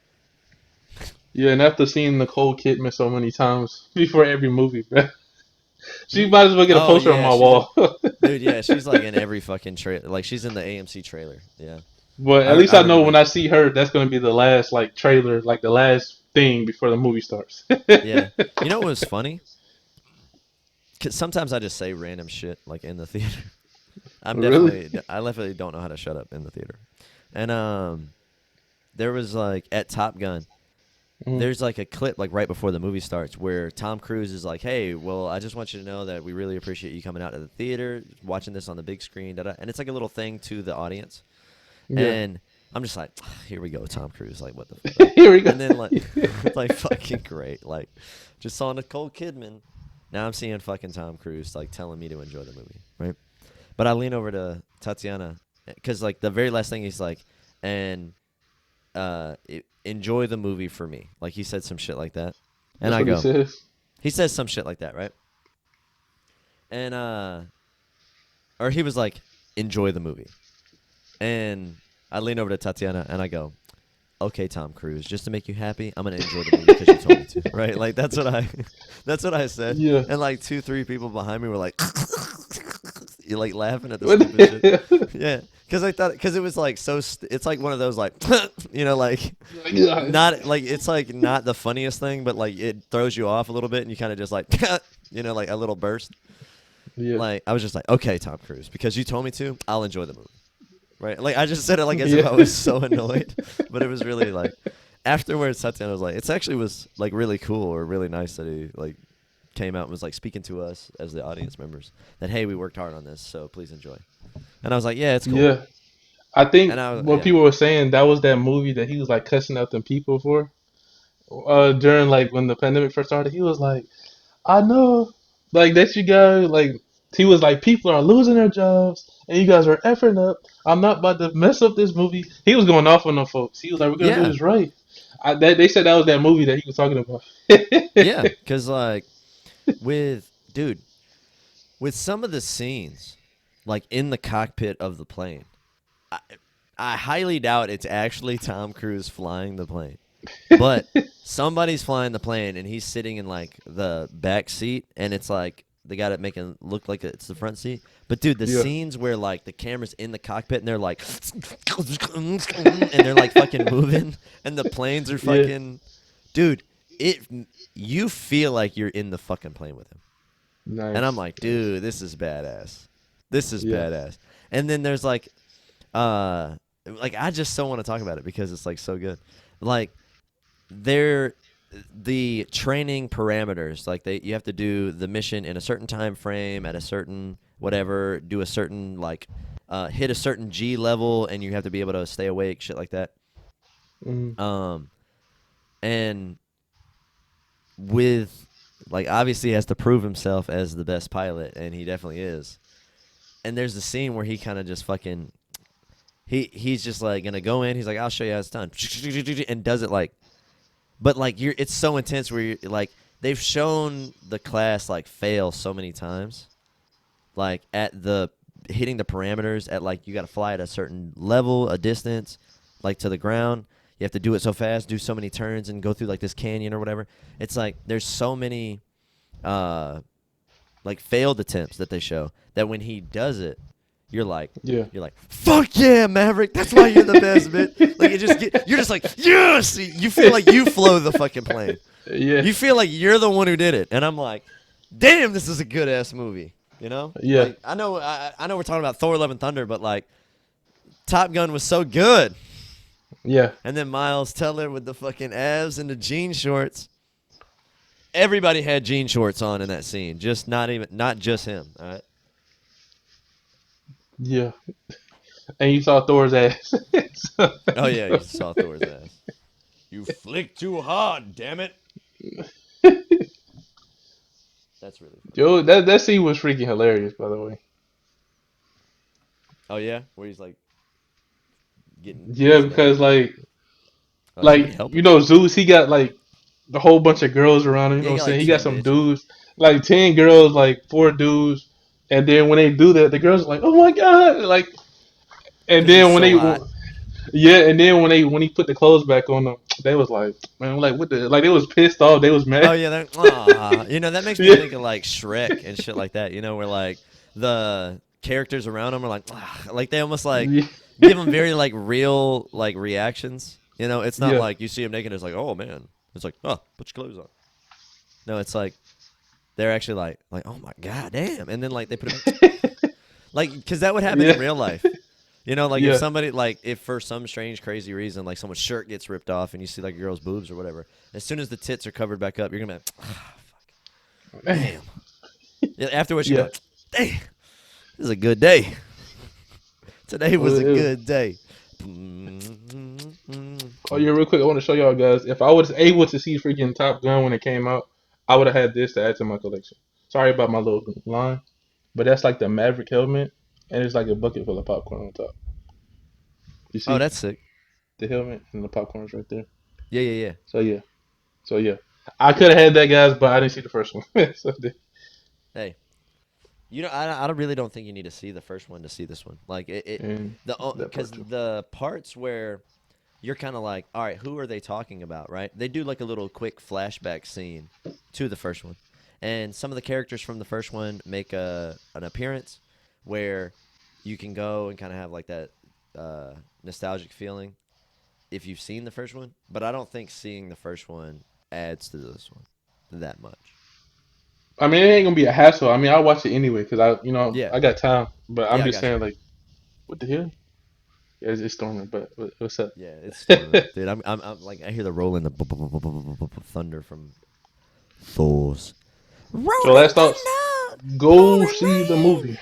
Yeah, and after seeing Nicole Kidman so many times before every movie, bro, she Hmm? might as well get a Oh poster on yeah, my she's in. wall. Dude, yeah, she's like in every fucking trailer. Like she's in the AMC trailer. Yeah, But I at least I I know when remember. I see her, that's gonna be the last like trailer, like the last thing before the movie starts. Yeah, you know what was funny? 'Cause sometimes I just say random shit like in the theater. Really? I definitely don't know how to shut up in the theater. And there was like at Top Gun, Mm, there's like a clip like right before the movie starts where Tom Cruise is like, "Hey, well, I just want you to know that we really appreciate you coming out to the theater, watching this on the big screen." Da-da. And it's like a little thing to the audience. yeah. And I'm just like, here we go, Tom Cruise. Like, what the like? Here we go. And then like, it's like fucking great. Like, just saw Nicole Kidman. Now I'm seeing fucking Tom Cruise like telling me to enjoy the movie, right? But I lean over to Tatiana because like the very last thing he's like, and enjoy the movie for me. Like he said some shit like that, and That's I what he go, says. he says some shit like that, right? And or he was like, enjoy the movie, and I lean over to Tatiana and I go, okay, Tom Cruise, just to make you happy, I'm gonna enjoy the movie because you told me to, right? Like that's what I, that's what I said, Yeah. and like two, three people behind me were like, you like laughing at the What stupid shit. the hell? Yeah, because it was like it's like one of those like, like Yeah. not like it's like not the funniest thing, but like it throws you off a little bit, and you kind of just like, like a little burst. Yeah. Like I was just like, okay, Tom Cruise, because you told me to, I'll enjoy the movie. Right? Like I just said it like as if Yeah. I was so annoyed, but it was really like afterwards. Tatiana was like, "It's actually was like really cool or really nice that he like came out and was like speaking to us as the audience members that hey, we worked hard on this, so please enjoy." And I was like, "Yeah, it's cool." Yeah. I And think I was what yeah, people were saying that was that movie that he was like cussing out them people for. During like when the pandemic first started, he was like, I know, like that you guys like. He was like, people are losing their jobs, and you guys are effing up. I'm not about to mess up this movie. He was going off on them folks. He was like, we're gonna do yeah, this right. They said that was that movie that he was talking about. yeah, because like with dude with some of the scenes like in the cockpit of the plane, I, I highly doubt it's actually Tom Cruise flying the plane. But somebody's flying the plane and he's sitting in like the back seat and it's like they got it making look like it's the front seat. But dude, the Yeah, scenes where like the camera's in the cockpit and they're like and they're like fucking moving and the planes are yeah, fucking dude, it you feel like you're in the fucking plane with him. And I'm nice, like, nice. dude, this is badass. This is Yeah, badass. And then there's uh like I just so want to talk about it because it's like so good. Like they're the training parameters like you have to do the mission in a certain time frame at a certain whatever, do a certain like hit a certain G level and you have to be able to stay awake, shit like that. mm, um and with like obviously he has to prove himself as the best pilot and he definitely is. And there's a scene where he kind of just fucking he's just like gonna go in, he's like, I'll show you how it's done, and does it like. But like it's so intense where you're like they've shown the class like fail so many times, like at the hitting the parameters at like you got to fly at a certain level, a distance, like to the ground. You have to do it so fast, do so many turns, and go through like this canyon or whatever. It's like there's so many, uh, like failed attempts that they show that when he does it, you're like, yeah, fuck yeah, Maverick. That's why you're the best, bitch. Like you're just like, yes. You feel like you flew the fucking plane. yeah, You feel like you're the one who did it. And I'm like, damn, this is a good ass movie. You know, yeah, like I know we're talking about Thor: Love and Thunder, but like Top Gun was so good. yeah, And then Miles Teller with the fucking abs and the jean shorts. Everybody had jean shorts on in that scene. Just not just him. All right. yeah. And you saw Thor's ass. Oh yeah, you saw Thor's ass. You flick too hard, damn it. That's really funny. Yo, that scene was freaking hilarious, by the way. Oh yeah, where he's like getting Yeah, his neck. because Like somebody help him. Zeus, he got like the whole bunch of girls around him. You Yeah, know he what I'm got saying? like He got 10 some bitches. dudes, like 10 girls, like 4 dudes, and then when they do that, the girls are like, "Oh my god!" Like, and Cause he's then when so they, hot. yeah, and then when he put the clothes back on them, they was like, "Man, like what the?" Like they was pissed off. They was Oh mad. yeah, that makes me Yeah, think of like Shrek and shit like that. Where like the characters around him are like, like they almost like yeah, give them very like real like reactions. It's not yeah. like you see him naked. It's like, oh man. It's like, oh, put your clothes on. No, it's like they're actually like, oh my god, damn, and then like they put it back, like because that would happen in Yeah, real life. Like if yeah, somebody like if for some strange crazy reason like someone's shirt gets ripped off and you see like a girl's boobs or whatever, as soon as the tits are covered back up, you're gonna be like, damn. Yeah, afterwards, you're yeah. gonna be like, damn, this is a good day. Today was a good day. Oh yeah, real quick, I want to show y'all guys. If I was able to see freaking Top Gun when it came out, I would have had this to add to my collection. Sorry about my little line, but that's like the Maverick helmet, and it's like a bucket full of popcorn on top. You Oh, see that's sick. the helmet and the popcorn's right there. Yeah, yeah, yeah. So yeah, so yeah, I could have had that, guys, but I didn't see the first one. So Hey, I really don't think you need to see the first one to see this one. Like and the that because part too. the parts where you're kind of like, all right, who are they talking about, right? They do like a little quick flashback scene to the first one, and some of the characters from the first one make an appearance where you can go and kind of have like that uh, nostalgic feeling if you've seen the first one. But I don't think seeing the first one adds to this one that much. I mean, it ain't gonna be a hassle. I mean, I'll watch it anyway because Yeah, I got time. But I'm yeah, I just got you. saying, like, what the hell? Yeah, it's storming, but what's up? Yeah, it's storming, dude. I'm like I hear the rolling the thunder from Thor's So rolling last thoughts. thunder, Go pouring see the rain. movie.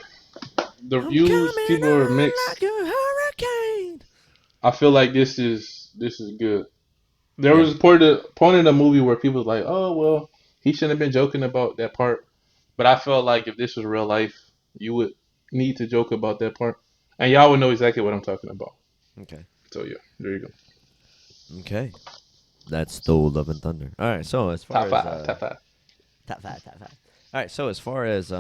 The I'm reviews, coming people are on mixed. like a hurricane. I feel like this is good. There Yeah. was a point in the movie where people was like, "Oh well, he shouldn't have been joking about that part." But I felt like if this was real life, you would need to joke about that part, and y'all would know exactly what I'm talking about. Okay. So yeah, there you go. Okay. That's Thor, Love and Thunder. All right. So as far Top as five, top five. top five, top five. All right. So as far as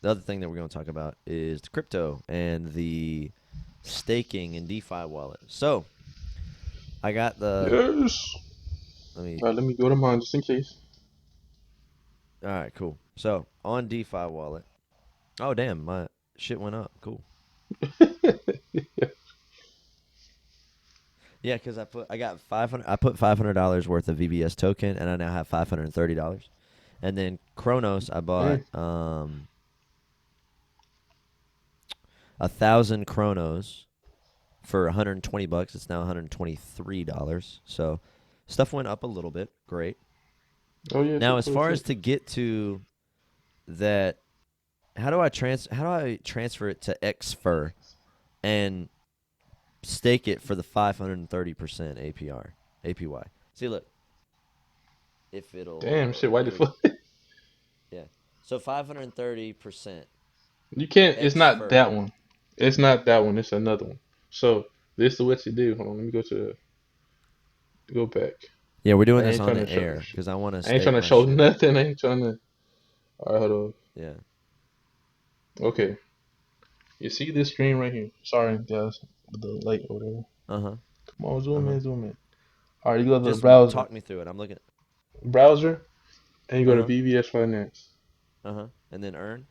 the other thing that we're going to talk about is the crypto and the staking and DeFi wallet. So I got the. Yes. Let me. All right, let me go to mine just in case. All right. Cool. So on DeFi wallet. Oh damn, my shit went up. Cool. Yeah, because I got 500. I put $500 worth of VBS token, and I now have $530. And then Kronos, I bought Dang. 1,000 Kronos for $120. It's now $123. So stuff went up a little bit. Great. Oh yeah, Now, shit, as cool far as shit. to get to that, how do I transfer it to XFur and stake it for the 530% APY? See, look, if it'll Damn shit, load. why the Here we go. fuck? Yeah. So 530% You can't. It's not XFur. that one. It's not that one. It's another one. So this is what you do. Hold on, let me go back. Yeah, we're I doing this ain't on trying to the show. air because I want to I ain't trying stake to my show shit. nothing. I ain't trying to. All right, hold on. Yeah. Okay, you see this screen right here? Sorry, guys, with the light or whatever. Uh huh. Come on, Uh zoom huh. in, zoom in. All right, you go to the Just browser, talk me through it. I'm looking. browser, and you go Uh to huh. VVS Finance. Uh huh. And then earn.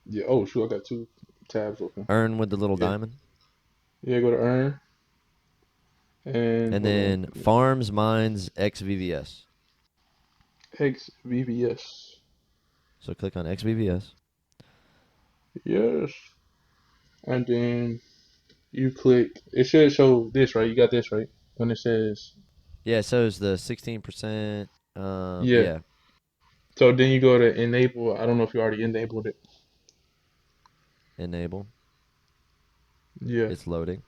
Yeah. Oh shoot, I got two tabs open. Earn with the little Yeah. diamond. Yeah. Go to earn and And hold on. then farms, mines, XVVS. X VVS. So click on XVVS. Yes. And then you click. It should show this, right? You got this, right? When it says Yeah, so it's the 16%. yeah. Yeah, So then you go to enable. I don't know if you already enabled it. enable. Yeah. It's loading.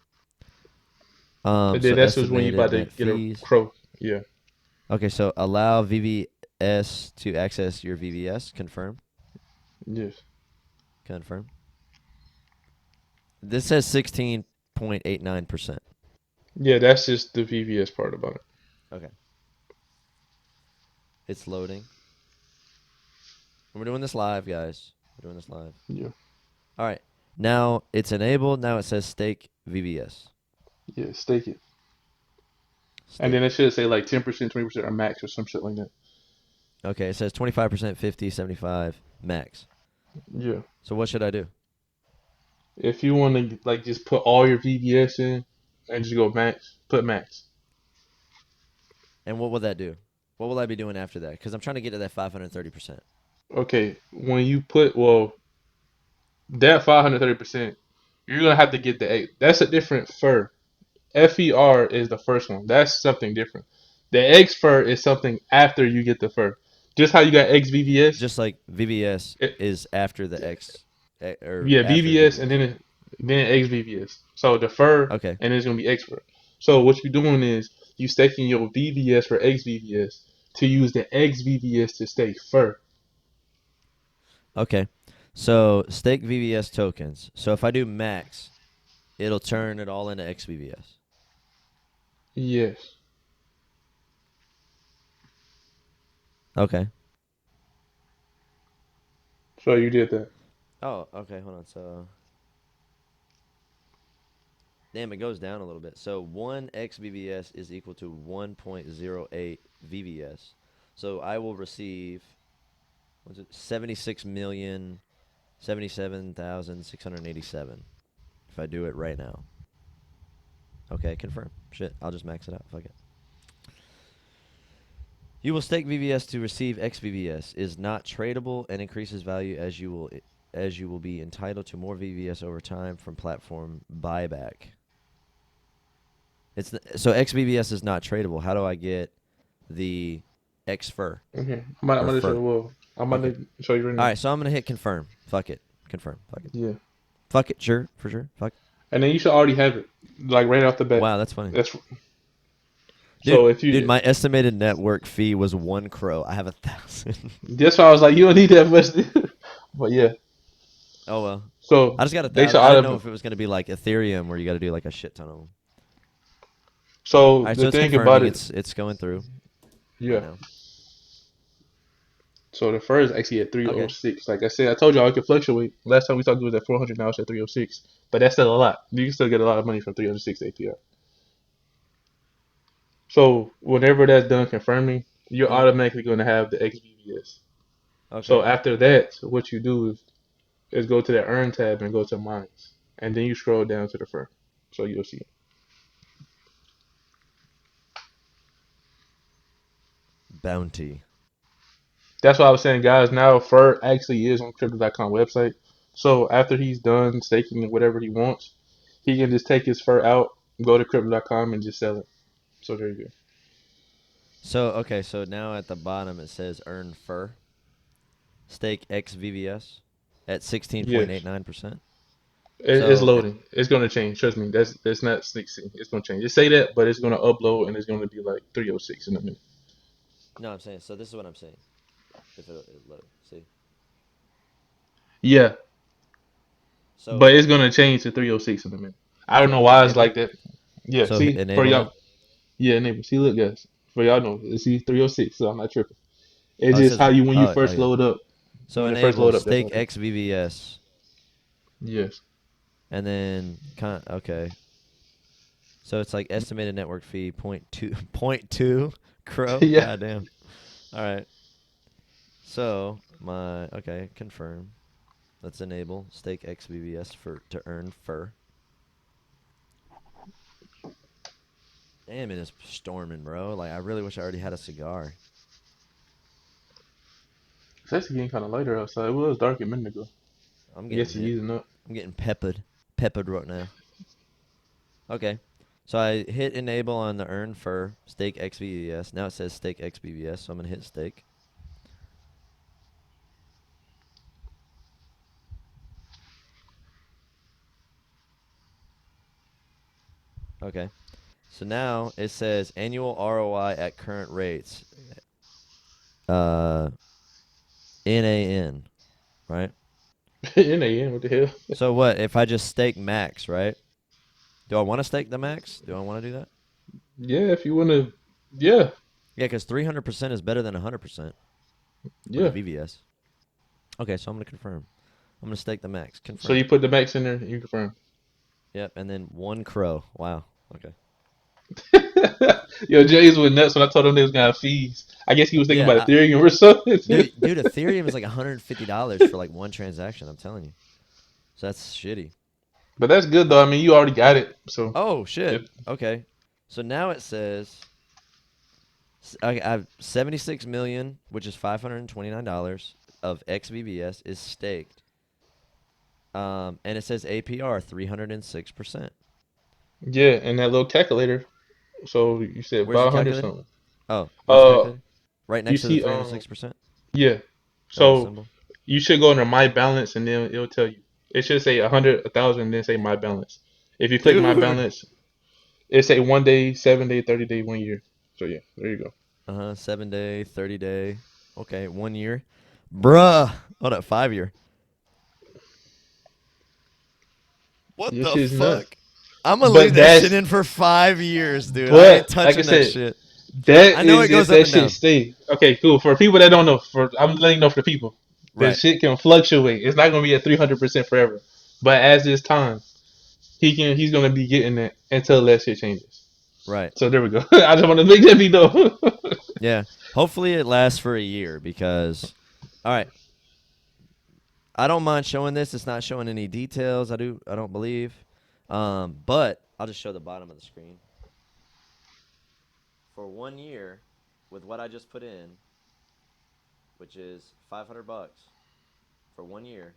And So then that's just when you estimated about to net get a fees. crow. Yeah. Okay, so allow VV. S to access your VVS. Confirm. Yes. Confirm. This says 16.89%. Yeah, that's just the VVS part about it. Okay. It's loading. We're doing this live, guys. We're doing this live. Yeah. All right. Now it's enabled. Now it says stake VVS. Yeah, stake it. And then Stake. it should say like 10%, 20%, or max or some shit like that. Okay. It says 25%, 50, 75, max. Yeah. So what should I do? If you want to like just put all your VBS in and just go max, put max. And what will that do? What will I be doing after that? Because I'm trying to get to that 530%. Okay, when you put well that 530%, you're gonna have to get the X. That's a different fur. FER is the first one. That's something different. The X fur is something after you get the fur. Just how you got XVVS. Just like VVS It, is after the X, or yeah, after VVS and VVS. then XVVS. So the fur Okay. and it's gonna be X fur. So what you're doing is you staking your VVS for XVVS to use the XVVS to stake fur. Okay. So stake VVS tokens. So if I do max, it'll turn it all into XVVS. Yes. Okay. So you did that. Oh, okay. Hold on. So, damn, it goes down a little bit. So 1 XVVS is equal to 1.08 VVS. So I will receive, what's it, 76,077,687 if I do it right now. Okay, confirm. Shit, I'll just max it out. Fuck it. You will stake VVS to receive XVVS. Is not tradable and increases value as you will be entitled to more VVS over time from platform buyback. So XVVS is not tradable. How do I get the X fur Okay. I'm or about to show fur? you. Well, I'm about Okay. to show you right All now. right. So I'm gonna hit confirm. Fuck it. Confirm. Fuck it. Yeah. Fuck it. Sure. For sure. Fuck. And then you should already have it, like right off the bat. Wow, that's funny, That's dude. so if Dude, you. my estimated network fee was 1 crow. I have 1,000. That's why I was like, you don't need that much. But yeah. Oh well. So I just got a they should thousand. I didn't know auto. if it was gonna be like Ethereum where you got to do like a shit ton of them. So All right. So the it's thing about confirming. it, It's going through right yeah. now. So the first actually at Okay. 306. Like I said, I told y'all it could fluctuate. Last time we talked it was at 400. Now it's at 306. But that's still a lot. You can still get a lot of money from 306 API. So whenever that's done confirming, you're Uh huh. automatically going to have the XVVS. So Okay. after that, what you do is go to the Earn tab and go to Mines, and then you scroll down to the firm. So you'll see it. Bounty. That's why I was saying, guys. Now Fur actually is on Crypto.com website. So after he's done staking whatever he wants, he can just take his Fur out, go to Crypto.com, and just sell it. So there you go. So okay. So now at the bottom it says earn fur. Stake XVVS at Yes. 16.89%. It's So loading. It's gonna change. Trust me. That's not sneak see. It's gonna change. Just say that, but it's gonna upload and it's gonna be like 306 in a minute. no, I'm saying. So this is what I'm saying. If it load, see. Yeah, So but it's gonna change to 306 in a minute. I don't so know hit why it's enable. like that. Yeah. So hit See for enable y'all. now. Yeah, neighbor. See, look, guys. For y'all know, see 306. So I'm not tripping. It's Oh, it just says how you when you oh first yeah. load up. So When it first enable load up, that's how stake it is. XVVS Yes. and then okay. So it's like estimated network fee point two point two crow. Yeah. Goddamn. All right. So my okay confirm. Let's enable stake XVVS for to earn fur. Damn, it is storming, bro. Like I really wish I already had a cigar. It's actually getting kind of lighter outside. It was dark a minute ago. I'm I getting guess it's hit. easing up. I'm getting peppered right now. Okay. So I hit enable on the earn fur stake XVVS. Now it says stake XVVS, so I'm gonna hit stake. Okay. So now it says annual ROI at current rates uh, NAN, right? In the end, what the hell? So what if I just stake max, right? Do I want to stake the max? Do I want to do that? Yeah, if you wanna, yeah, Yeah, because 300% is better than 100% with the yeah. VVS. Okay, so I'm gonna confirm. I'm gonna stake the max. So Confirm. you put the max in there, and you confirm. Yep, and then one crow. Wow. Okay. Yo, Jays went nuts when I told him they was gonna have fees. I guess he was thinking Yeah, about Ethereum or something. dude, Ethereum is like $150 for like one transaction. I'm telling you. So that's shitty. But that's good though. I mean, you already got it. So Oh if shit. Okay. So now it says I have 76 million, which is $529 of XVBS is staked. And it says APR 306%. yeah, and that little calculator. So you said Where's the 500 calculator? something. Oh, where's the Uh, calculator? Right you next to the see, 306%. yeah. That little So symbol. you should go under my balance, and then it'll tell you. It should say 100, 1,000, and then say my balance. If you click my Dude. balance, it say 1 day, 7 day, 30 day, 1 year. So yeah, there you go. 7 day, 30 day. Okay, 1 year. Bruh. Hold up, 5 year. What Your the shit's nuts. fuck? I'm gonna leave But that shit that's, in for 5 years, dude. I ain't but like I touching that said, shit. that I know it is if goes up that and shit down. stay. Okay, cool. For people that don't know, for I'm letting you know for the people, the Right, shit can fluctuate. It's not gonna be at 300% forever. But as this time, he's gonna be getting that until that shit changes. right. So there we go. I just want to make that be known. Yeah. Hopefully it lasts for a year because, all right, I don't mind showing this. It's not showing any details. I don't believe. But I'll just show the bottom of the screen. For 1 year, with what I just put in, which is $500 for 1 year,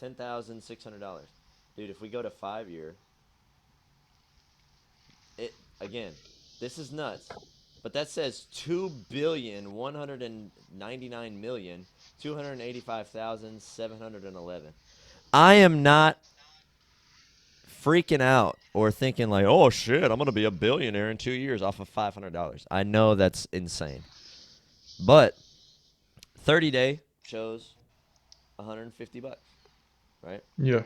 $10,600. Dude, if we go to 5 year, it again, this is nuts. But that says 2,199,285,711. I am not freaking out or thinking like, "Oh shit, I'm going to be a billionaire in 2 years off of $500." I know that's insane. But 30-day shows $150, right? Yeah,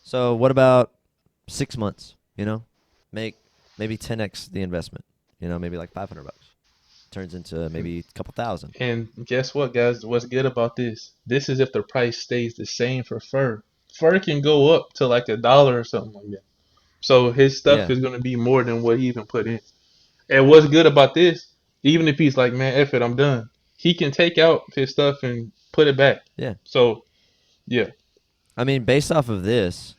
So what about 6 months? Make maybe 10x the investment. Maybe like $500 turns into maybe a couple thousand. and guess what, guys? What's good about this? This is if the price stays the same for fur. Fur can go up to like $1 or something like that. So his stuff Yeah, is gonna be more than what he even put in. And what's good about this? Even if he's like, man, F it, I'm done. He can take out his stuff and put it back. yeah. So yeah, I mean, based off of this,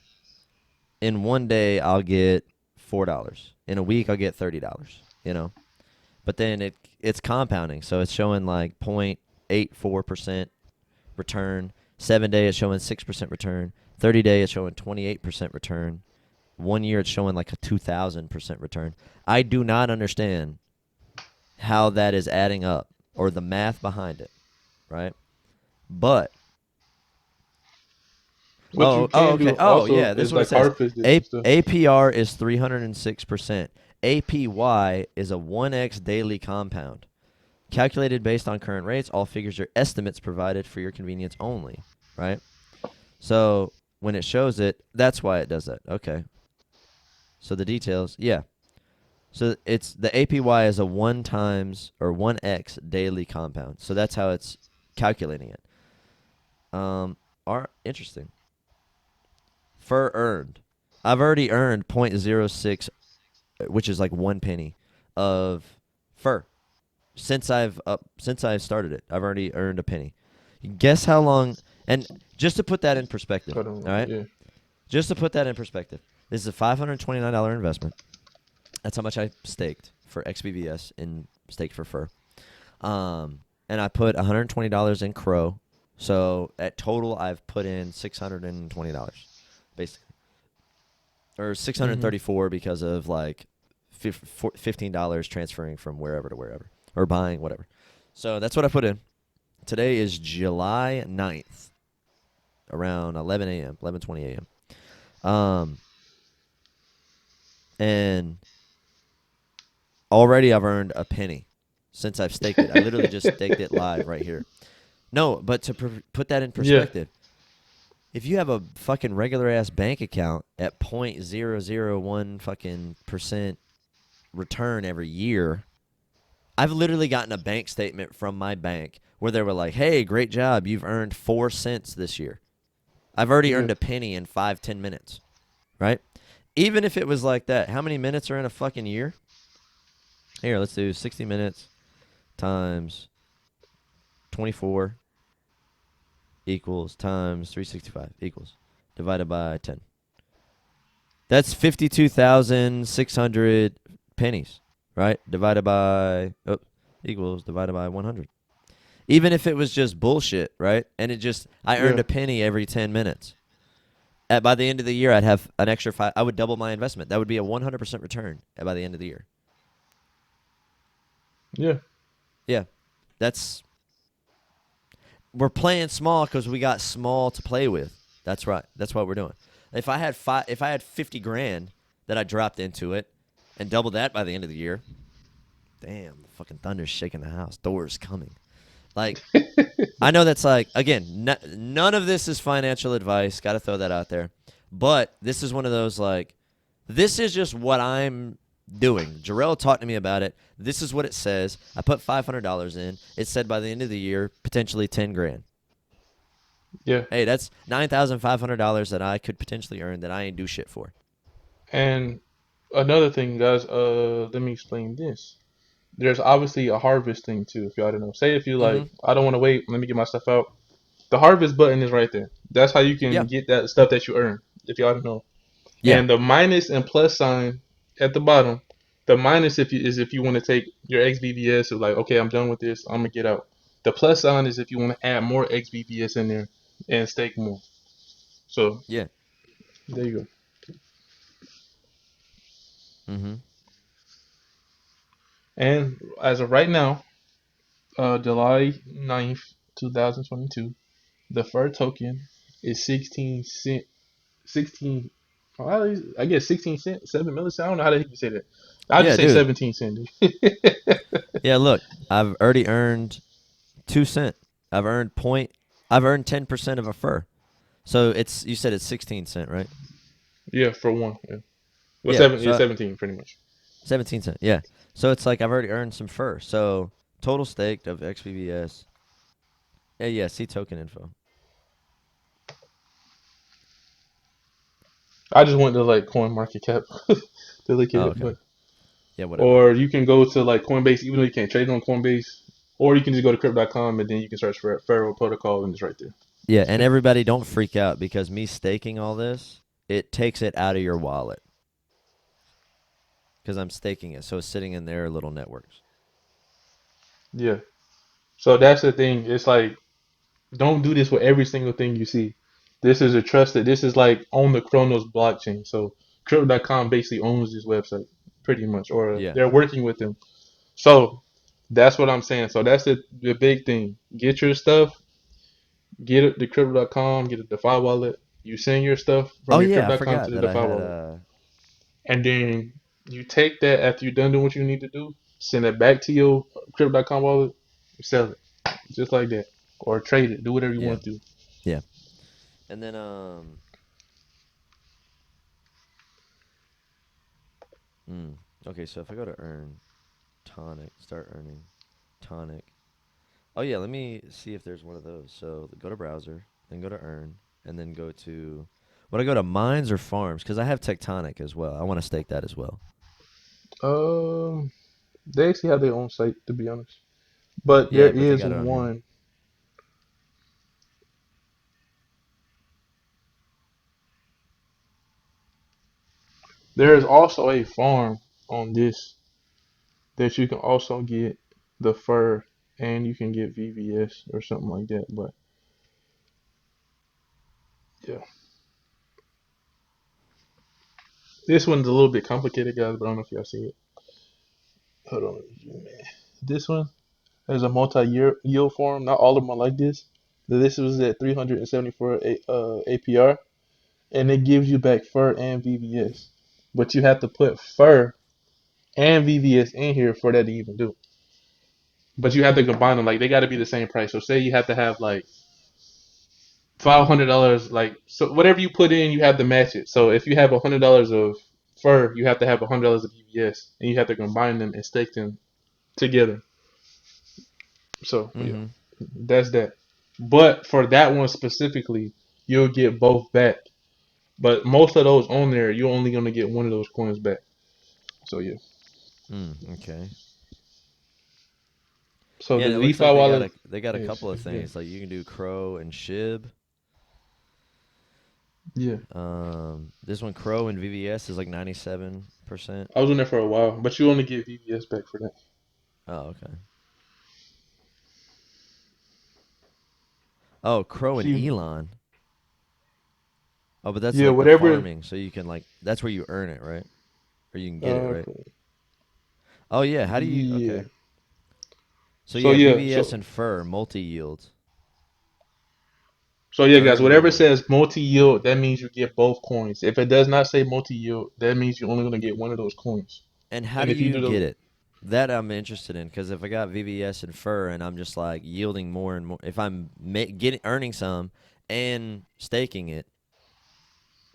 in one day I'll get $4. In a week I'll get $30. But then it's compounding, so it's showing like 0.84% return. 7 day it's showing 6% return. 30-day it's showing 28% return. 1 year it's showing like a 2,000% return. I do not understand how that is adding up or the math behind it, right? But what you can okay. do Oh also yeah, this is is what it like says. harvest it and stuff. APR is 306%. APY is a 1x daily compound. Calculated based on current rates, all figures are estimates provided for your convenience only, right? So when it shows it, that's why it does that. Okay. So the details, yeah. So it's the APY is a 1 times or 1x daily compound. So that's how it's calculating it. Are interesting. For earned. I've already earned 0.06, which is like 1 penny of fur since I've started it. I've already earned a penny. Guess how long? And just to put that in perspective, Hold on, all right? yeah. Just to put that in perspective, this is a $529 investment. That's how much I staked for XBBS in stake for fur. And I put $120 in Crow. So at total, I've put in $620, basically, or Hmm. 634 because of like $15 transferring from wherever to wherever or buying whatever. So that's what I put in. Today is July 9th, around 11 a.m., 11:20 a.m. And already I've earned a penny. since I've staked it. I literally just staked it live right here. No, but to put that in Yeah, perspective, if you have a fucking regular ass bank account at 0.001 fucking percent return every year, I've literally gotten a bank statement from my bank where they were like, "Hey, great job, you've earned 4 cents this year." I've already yeah, earned a penny in 5-10 minutes, right? Even if it was like that, how many minutes are in a fucking year? Here, let's do 60 minutes times 24 equals times 365 equals divided by 10. That's 52,600 pennies, right? Divided by equals divided by 100. Even if it was just bullshit, right? And it just I earned yeah, a penny every 10 minutes. By the end of the year, I'd have an extra five. I would double my investment. That would be a 100% return by the end of the year. yeah. Yeah, that's we're playing small because we got small to play with. That's right. That's what we're doing. If I had 50 grand that I dropped into it, and doubled that by the end of the year, damn, the fucking thunder's shaking the house. Thor's coming. Like I know that's like again, none of this is financial advice. Got to throw that out there. But this is one of those like, this is just what I'm doing. Jarrell talked to me about it. This is what it says. I put $500 in. It said by the end of the year, potentially 10 grand. Yeah. Hey, that's $9,500 that I could potentially earn that I ain't do shit for. And another thing, guys, let me explain this. There's obviously a harvest thing too, if y'all don't know. Say if you like, Mm-hmm. I don't want to wait, let me get my stuff out. The harvest button is right there. That's how you Yeah. can get that stuff that you earn, if y'all don't know. Yeah. And the minus and plus sign at the bottom, the minus if you want to take your XBVS of like, okay, I'm done with this, I'm gonna get out. The plus sign is if you want to add more XBVS in there and stake more. So Yeah. there you go. Mm-hmm. And as of right now, July 9th, 2022, the fur token is 16 cent, 16, I guess 16 cent, 7 millicents. I don't know how the heck you say that. I'll just Yeah, say dude. 17 cent. Yeah, look, I've already earned 2 cent. I've earned point. I've earned 10% of a fur. So it's you said it's 16 cent, right? Yeah, for one. Yeah. Well, Yeah. seven, yeah, 17 pretty much. 17 cent. Yeah. So it's like I've already earned some fur. So total staked of XBBS. Yeah, yeah. See token info. I just went to like Coin Market Cap to look at Oh, it, okay. but Yeah, whatever. or you can go to like Coinbase, even though you can't trade on Coinbase, or you can just go to crypto.com and then you can search for Federal Protocol and it's right there. Yeah, and everybody don't freak out because me staking all this, it takes it out of your wallet because I'm staking it. So it's sitting in their little networks. Yeah. So that's the thing. It's like don't do this with every single thing you see. This is a trusted. This is like on the Chronos blockchain. So crypto.com basically owns this website pretty much, or Yeah. they're working with them. So that's what I'm saying. So that's the big thing. Get your stuff. Get it to crypto.com. Get a DeFi wallet. You send your stuff Oh from your yeah, I crypto.com forgot to the that I DeFi had wallet, and then you take that after you're done doing what you need to do. Send it back to your crypto.com wallet. Sell it just like that, or trade it. Do whatever you yeah. want to. Yeah. And then mm, okay, so if I go to earn tonic, start earning tonic. Oh yeah, let me see if there's one of those. So go to browser, then go to earn, and then go to would I go to mines or farms? Because I have tectonic as well. I want to stake that as well. Um, they actually have their own site to be honest, but there Yeah, but they is got it on here. one. There is also a farm on this that you can also get the fur and you can get VVS or something like that. But yeah, this one's a little bit complicated, guys. But I don't know if y'all see it. Hold on, man. This one is a multi-year yield farm. Not all of them are like this. This was at 374 APR, and it gives you back fur and VVS. But you have to put fur and VVS in here for that to even do. but you have to combine them. Like they got to be the same price. So say you have to have like $500, like so whatever you put in, you have to match it. So if you have $100 of fur, you have to have $100 of EVS, and you have to combine them and stake them together. So yeah, Mm-hmm. that's that. But for that one specifically, you'll get both back. But most of those on there, you're only gonna get one of those coins back. So yeah. Okay. So Yeah, the and it looks DeFi like wallet they got a is couple of yeah, things. Like you can do Crow and Shib. yeah. This one Crow and VVS is like 97%. I was on there for a while, but you only get VVS back for that. Oh, okay. Oh, Crow and See, Elon. Oh, but that's yeah, like the whatever. farming, so you can like that's where you earn it, right? Or you can get it, right? Okay. Oh yeah, how do you Yeah. okay. So So yeah, yeah, VVS so and Fur multi yields. so yeah, guys. Earn Whatever rewards. says multi-yield, that means you get both coins. If it does not say multi-yield, that means you're only gonna get one of those coins. And how And do if you you do get the it? That I'm interested in because if I got VVS and Fur and I'm just like yielding more and more, if I'm getting earning some and staking it,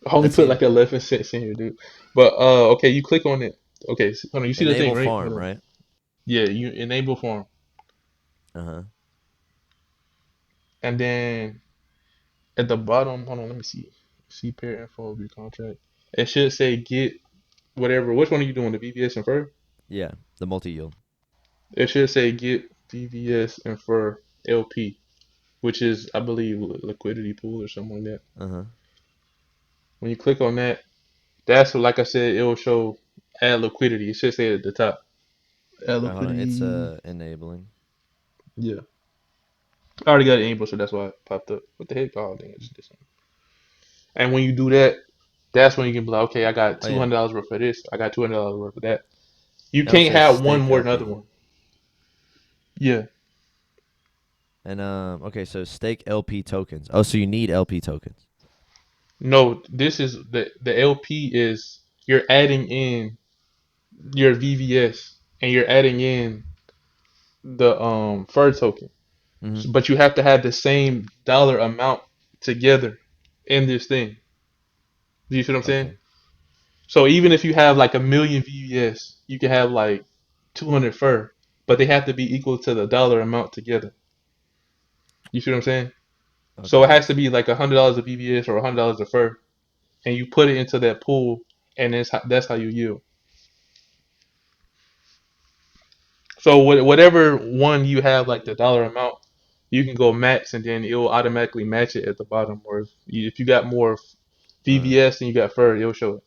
I only that put like seems 11 cents in here, dude. But okay, you click on it. Okay, hold on. You see the thing, enable right? farm, Hold on. right? Yeah, you enable farm, Uh huh. and then at the bottom, hold on, let me see. See pair info of your contract. It should say get whatever. Which one are you doing? The VVS and Fur? Yeah, the multi yield. It should say get VVS and Fur LP, which is I believe liquidity pool or something like that. Uh huh. When you click on that, that's what, like I said, it will show add liquidity. It should say at the top. Add Hold on, it's liquidity. enabling. Yeah. I already got it enabled, so that's why it popped up. What the heck? Oh, dang, it's this one. And when you do that, that's when you can be like, okay, I got Oh two yeah, hundred dollars worth of this. I got $200 worth of that. You now it can't says have one stake more than the other LP. one. Yeah. And okay, so stake LP tokens. Oh, so you need LP tokens. No, this is the LP is you're adding in your VVS and you're adding in the FUR token. Mm-hmm. But you have to have the same dollar amount together in this thing. Do you see what I'm saying? Okay. So even if you have like a million VVS, you can have like 200 FUR, but they have to be equal to the dollar amount together. You see what I'm saying? So Okay. it has to be like $100 of VVS or $100 of FUR, and you put it into that pool, and that's how you yield. So whatever one you have like the dollar amount, you can go max, and then it will automatically match it at the bottom. Or if you got more Uh, VVS and you got FUR, it'll show it.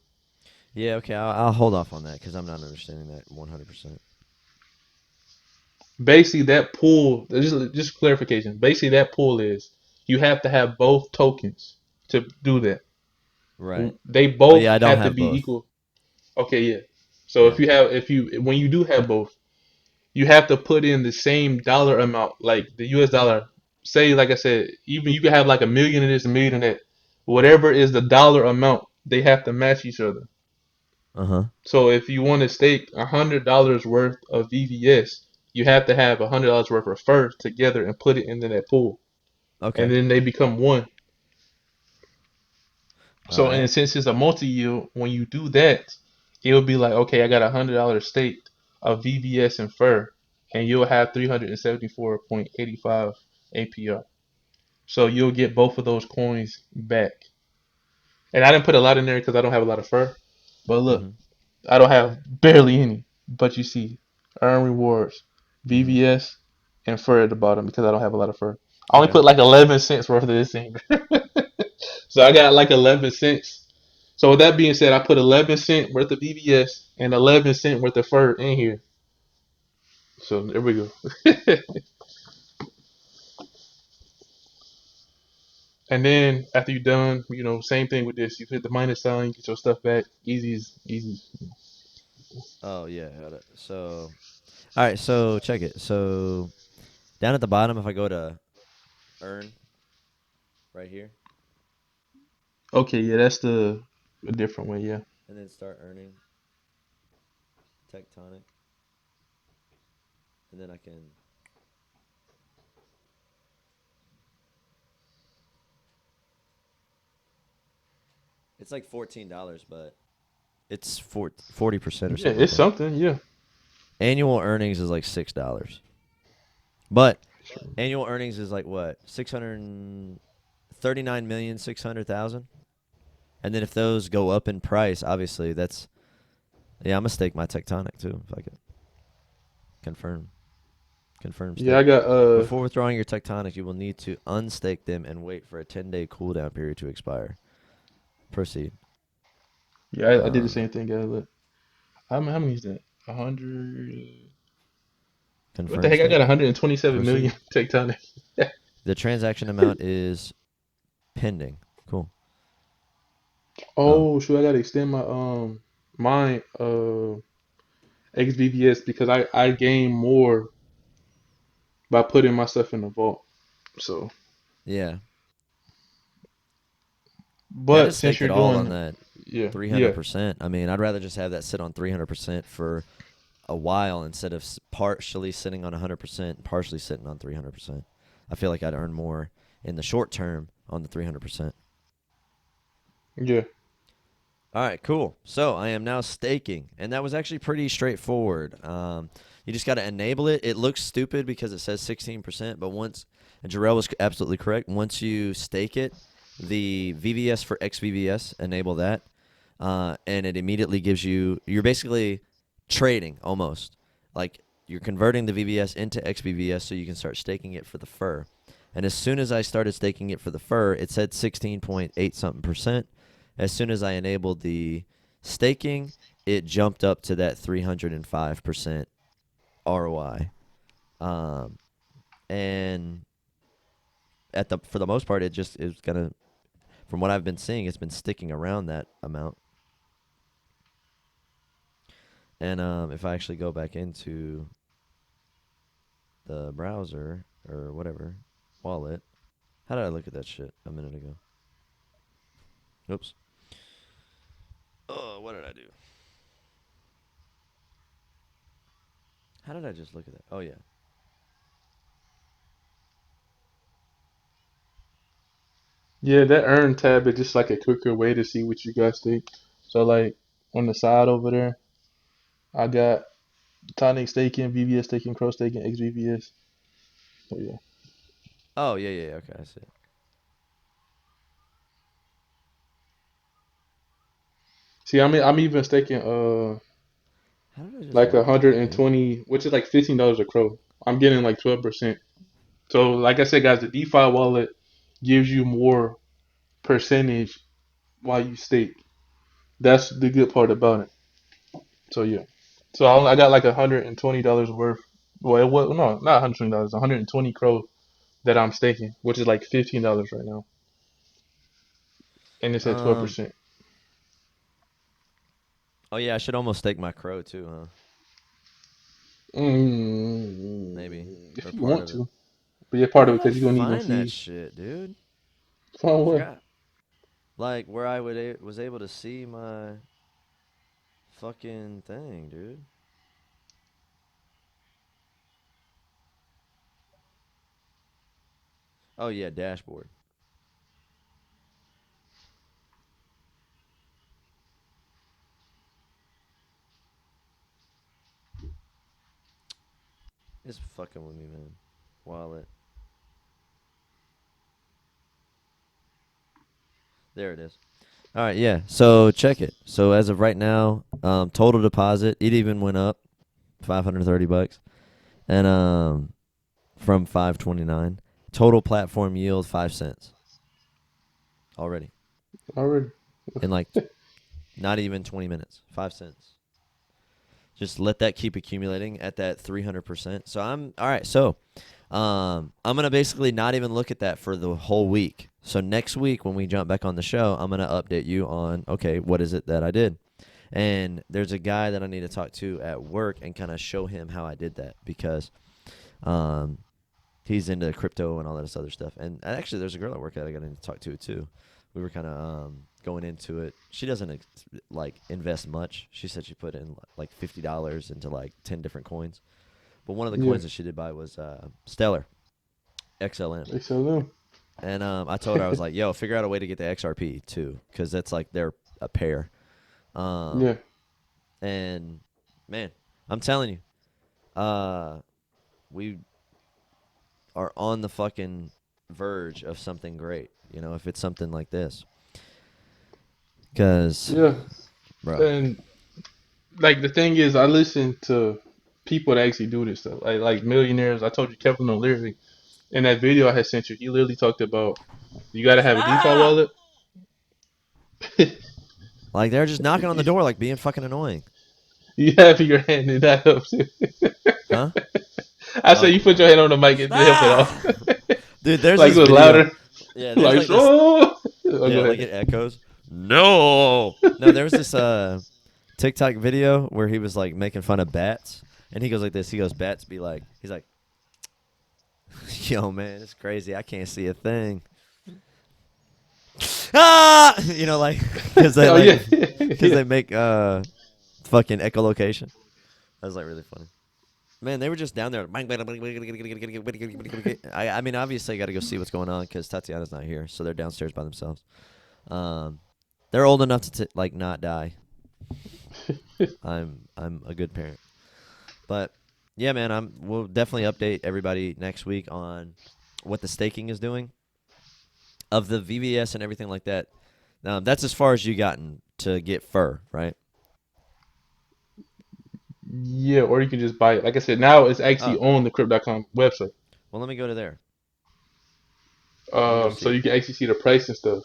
yeah. Okay. I'll hold off on that because I'm not understanding that 100%. Basically, that pool, just clarification. Basically, that pool is you have to have both tokens to do that. Right. They Oh both yeah, I don't have to have be both. equal. Okay, yeah. So Yeah. if you when you do have both, you have to put in the same dollar amount, like the US dollar. Say, like I said, even you can have like a million of this, a million of that. Whatever is the dollar amount, they have to match each other. Uh huh. So if you want to stake $100 worth of VVS, you have to have $100 worth of FUR together and put it into that pool, and Okay. then they become one. All So right. and since it's a multi-yield, when you do that, it'll be like, okay, I got $100 stake of VVS and FUR, and you'll have 374.85 APR. So you'll get both of those coins back. And I didn't put a lot in there because I don't have a lot of FUR. But look, Mhm. I don't have barely any. But you see, earn rewards, Mhm. VVS, and FUR at the bottom because I don't have a lot of FUR. I only Okay. put like 11 cents worth of this thing. So I got like 11 cents. So with that being said, I put 11 cent worth of VVS and 11 cent worth of FUR in here. So there we go. And then after you're done, same thing with this. You hit the minus sign, get your stuff back. Easy as easy. Oh yeah. Got it. So all right. So check it. So down at the bottom, if I go to earn right here Okay, yeah, that's the a different way, yeah. and then start earning tectonic, and then I can. It's like $14, but it's 40% or Yeah, something like it's that. something. Yeah. Annual earnings is like $6, but annual earnings is like what 639,600,000. And then if those go up in price, obviously that's yeah. I'm gonna stake my tectonic too if I can confirm Yeah, I stake. got Before withdrawing your tectonic, you will need to unstake them and wait for a 10-day cooldown period to expire. Proceed. yeah, I did the Um, same thing, guys. Look, how many is that? 100. What the confirm heck? I got stake. 127 million Proceed. tectonic. The transaction amount is pending. Cool. Oh, Oh, shoot, I gotta extend my my XBVS because I gain more by putting my stuff in the vault. So, yeah. Yeah, I but just since staked you're it all on doing, that yeah, yeah, 300%. I mean, I'd rather just have that sit on 300% for a while instead of partially sitting on 100%, partially sitting on 300%. I feel like I'd earn more in the short term on the 300%. yeah, All right, cool. So I am now staking, and that was actually pretty straightforward. You just got to enable it. It looks stupid because it says 16%, but once, and Jarrell was absolutely correct, once you stake it, the VVS for XVVS, enable that, and it immediately gives you, you're basically trading almost. Like you're converting the VVS into XVVS so you can start staking it for the fur. And as soon as I started staking it for the fur, it said 16.8 something percent. As soon as I enabled the staking, it jumped up to that 305% ROI. Um, and at the for the most part, it just is gonna. From what I've been seeing, it's been sticking around that amount. And if I actually go back into the browser or whatever wallet, how did I look at that shit a minute ago? Oops. Oh, what did I do? How did I just look at that? Oh yeah. yeah. That earn tab is just like a quicker way to see what you guys think. So like on the side over there, I got tonic staking, VVS staking, crow staking, XVVS. So yeah. Oh yeah, yeah, yeah. Okay, I see it. See, I'm even staking How did I just like look at that, dude? 120, which is like $15 a crow. I'm getting like 12%. So like I said, guys, the DeFi wallet gives you more percentage while you stake. That's the good part about it. So yeah. So I got like $120 worth. Well, it was no, not $120. 120 crow that I'm staking, which is like $15 right now, and it's at Um. 12%. Oh yeah, I should almost stake my crow too, huh? Maybe or If you part want of it. to, but you're Where part of did it I because you're gonna need them find that fees. shit, dude? Find I what? forgot. Like where I was able to see my fucking thing, dude. Oh yeah, dashboard. It's fucking with me, man. Wallet. There it is. All right, yeah. So check it. So as of right now, total deposit it even went up 530 bucks, and from 529. Total platform yield 5 cents already Already. in like not even 20 minutes. 5 cents. Just let that keep accumulating at that 300%. So I'm all right. So I'm gonna basically not even look at that for the whole week. So next week when we jump back on the show, I'm gonna update you on okay, what is it that I did? And there's a guy that I need to talk to at work and kind of show him how I did that because um, he's into crypto and all that other stuff. And actually, there's a girl at work that I got to talk to too. We were kind of going into it. She doesn't like invest much. She said she put in like $50 into like 10 different coins. But one of the Yeah. coins that she did buy was Stellar XLM. XLM. And I told her I was like, "Yo, figure out a way to get the XRP too, because that's like they're a pair." Um, Yeah. and man, I'm telling you, uh, we are on the fucking verge of something great. You know, if it's something like this, because, Yeah. bro, And like the thing is, I listen to people that actually do this stuff, like millionaires. I told you Kevin O'Leary in that video I had sent you. He literally talked about you got to have a DeFi stop. wallet. Like they're just knocking on the door, like being fucking annoying, You have your hand in that up. huh? I said Oh, you put your hand on the mic and help it stop, off. dude. There's Like this it was video. louder. Yeah, there's Like like this. oh, go Yeah, like ahead. it echoes. No, no. There was this TikTok video where he was like making fun of bats, and he goes like this. He goes, "Bats be like," he's like, "Yo, man, it's crazy. I can't see a thing." Ah, you know, like Oh yeah, because yeah. they make fucking echolocation. That was like really funny. Man, they were just down there. I mean, obviously, I got to go see what's going on because Tatiana's not here, so they're downstairs by themselves. Um, they're old enough to like not die. I'm a good parent, but yeah, man, we'll definitely update everybody next week on what the staking is doing of the VVS and everything like that. That's as far as you gotten to get fur, right? Yeah, or you can just buy it. Like I said, now it's actually Oh, on the Crypt.com website. well, let me go to there. Let me go So see. you can actually see the price and stuff.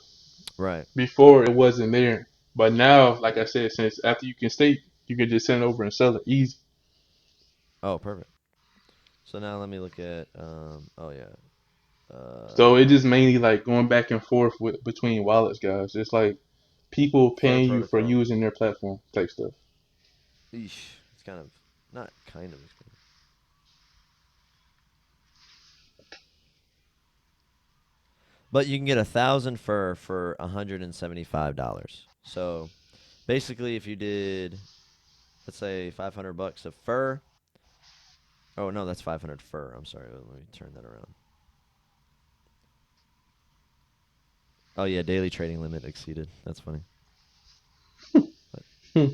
Right. Before it wasn't there, but now, like I said, since after you can stake, you can just send it over and sell it easy. Oh, perfect. So now let me look at. Oh yeah. So Uh, it just mainly like going back and forth with between wallets, guys. It's like people Fur paying you for protocol. using their platform type stuff. Eesh. It's kind of not kind of. But you can get 1,000 fur for $175. So basically, if you did, let's say, $500 of fur. Oh no, that's 500 fur. I'm sorry. Let me turn that around. Oh yeah, daily trading limit exceeded. That's funny. But Hmm.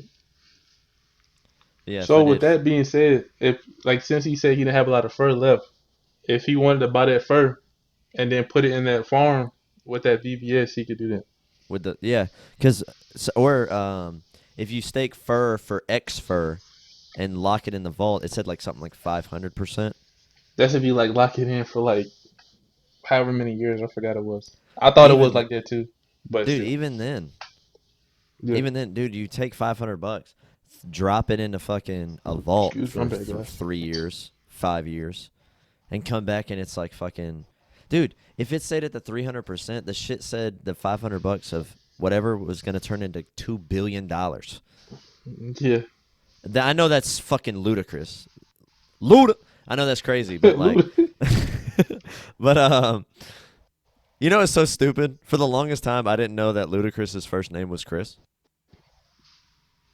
yeah, if I So with did, that being said, if like since he said he didn't have a lot of fur left, if he wanted to buy that fur and then put it in that farm with that VVS, he could do that. with the yeah, because or if you stake fur for X fur and lock it in the vault, it said like something like 500%. That's if you like lock it in for like however many years. I forgot it was. I thought it was Even like that too, but dude, still, yeah. even then, dude, you take $500, drop it into fucking a vault Excuse me, for I'm bad, guys. 3 years, 5 years, and come back and it's like fucking, dude. If it stayed at the 300%, the shit said the $500 of whatever was gonna turn into $2 billion. Yeah, I know that's fucking ludicrous. I know that's crazy, but like, but you know, it's so stupid. For the longest time, I didn't know that Ludacris's first name was Chris.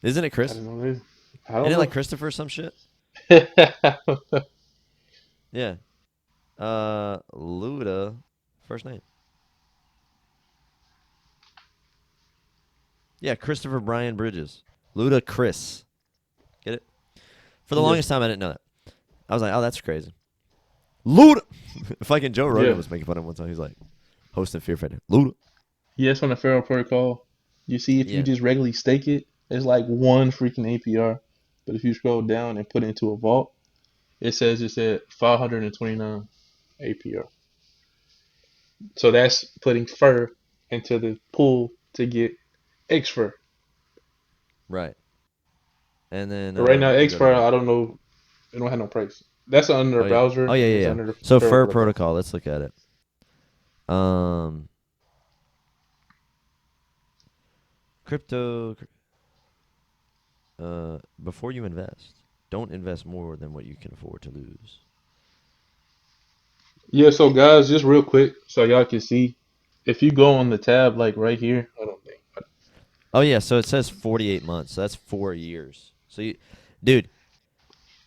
Isn't it I Chris? don't know. This. I Isn't don't it like know. Christopher or some shit? Yeah. Luda, first name. Yeah, Christopher Brian Bridges. Luda Chris. Get it? For the Yeah, longest time, I didn't know that. I was like, oh, that's crazy. Luda. Fucking Joe Rogan yeah. was making fun of him one time. He's like, hosting Fear Factor. Luda. Yes, on the Pharaoh protocol, you see if you Yeah. just regularly stake it, it's like one freaking APR. But if you scroll down and put it into a vault, it says it's at 529 APR. So that's putting fur into the pool to get X fur. Right. And then But right now, let me X go to fur, the. I don't know, it don't have no price. That's under Oh a yeah. browser Oh yeah, and yeah, it's yeah. under the So Pharaoh Fur protocol. Protocol. Let's look at it. Um, crypto. Before you invest, don't invest more than what you can afford to lose. Yeah, so guys, just real quick, so y'all can see, if you go on the tab like right here, I don't think. Oh yeah, so it says 48 months. So that's 4 years. So you, dude,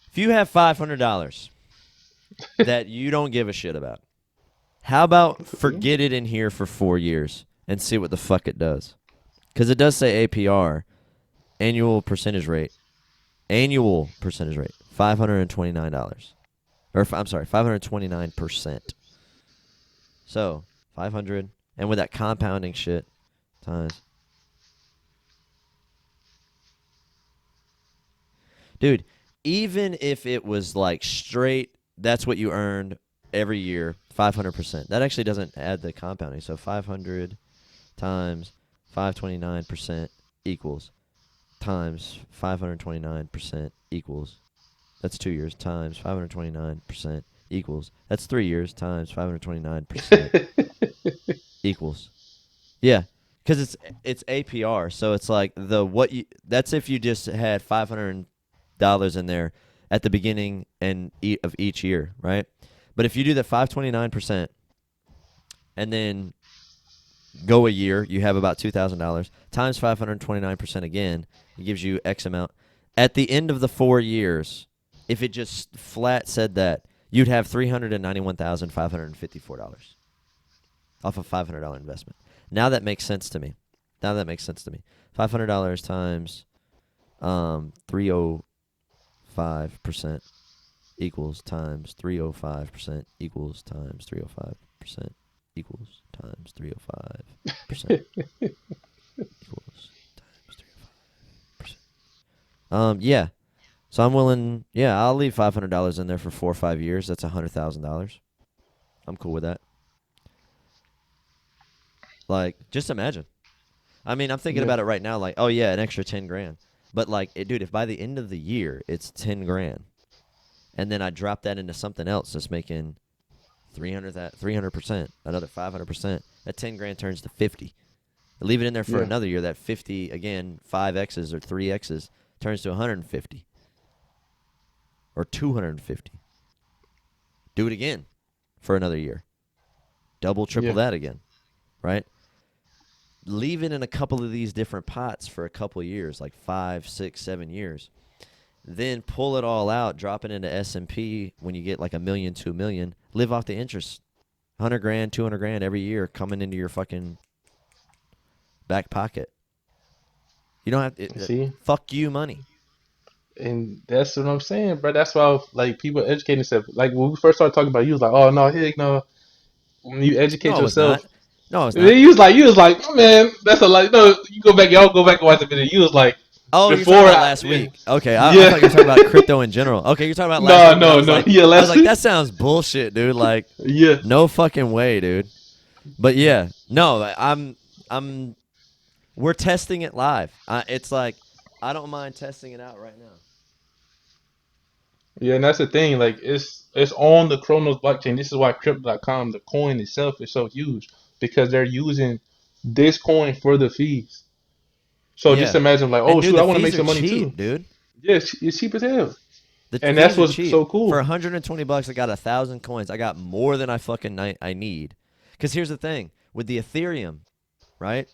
if you have $500 that you don't give a shit about, How about That's a thing. forget it in here for 4 years and see what the fuck it does? Because it does say APR, annual percentage rate, $529. Or I'm sorry, 529%. So 500, and with that compounding shit times, dude. Even if it was like straight, that's what you earned every year, 500%. That actually doesn't add the compounding. So 500 times 529% equals times 529% equals, that's 2 years, times 529% equals, that's 3 years, times 529% equals. Yeah, because it's APR, so it's like the what you. That's if you just had $500 in there at the beginning of each year, right? But if you do the 529% and then go a year, you have about $2,000 times 529% again. It gives you X amount. At the end of the 4 years, if it just flat said that, you'd have $391,554 off a $500 investment. Now that makes sense to me. $500 times 305% equals times 305% equals times 305% equals times 305% equals times 305%. Yeah. So I'm willing. Yeah, I'll leave $500 in there for 4 or 5 years. That's $100,000. I'm cool with that. Like, just imagine. I mean, I'm thinking Yeah. about it right now. Like, oh yeah, an extra 10 grand. But like, dude, if by the end of the year it's 10 grand, and then I drop that into something else that's making 300%, another 500%, that 10 grand turns to 50. Leave it in there for Yeah. another year. That 50 again, 5x's or 3x's turns to 150 or 250. Do it again for another year. Double, triple Yeah. that again, right? Leave it in a couple of these different pots for a couple of years, like 5, 6, 7 years. Then pull it all out, drop it into S&P when you get like a million, 2 million. Live off the interest, 100 grand, 200 grand every year coming into your fucking back pocket. You don't have See, fuck you money. and that's what I'm saying, bro. That's why like people educate themselves. Like when we first started talking about, you was like, oh no, heck no. When you educate No, I was yourself, not. No, I was not. you was like, oh, man, that's a like. No, you go back, y'all go back and watch the video. You was like, Oh, you're talking before, about last yeah, week. Okay, I yeah. thought you were talking about crypto in general. Okay, you're talking about last No, week when no, no. Yeah, I was last like, week. that sounds bullshit, dude. Like, Yeah, no fucking way, dude. But yeah, no, I'm. We're testing it live. It's like I don't mind testing it out right now. yeah, and that's the thing. Like, it's on the Chronos blockchain. This is why Crypto.com, the coin itself, is so huge because they're using this coin for the fees. So just Yeah, imagine, like, and oh dude, shoot, the I want to make fees are some money too. cheap, dude. Yeah, it's cheap as hell, The and that's fees are what's cheap. so For cool. $120, I got 1,000 coins. I got more than I fucking I need. Because here's the thing with the Ethereum, right?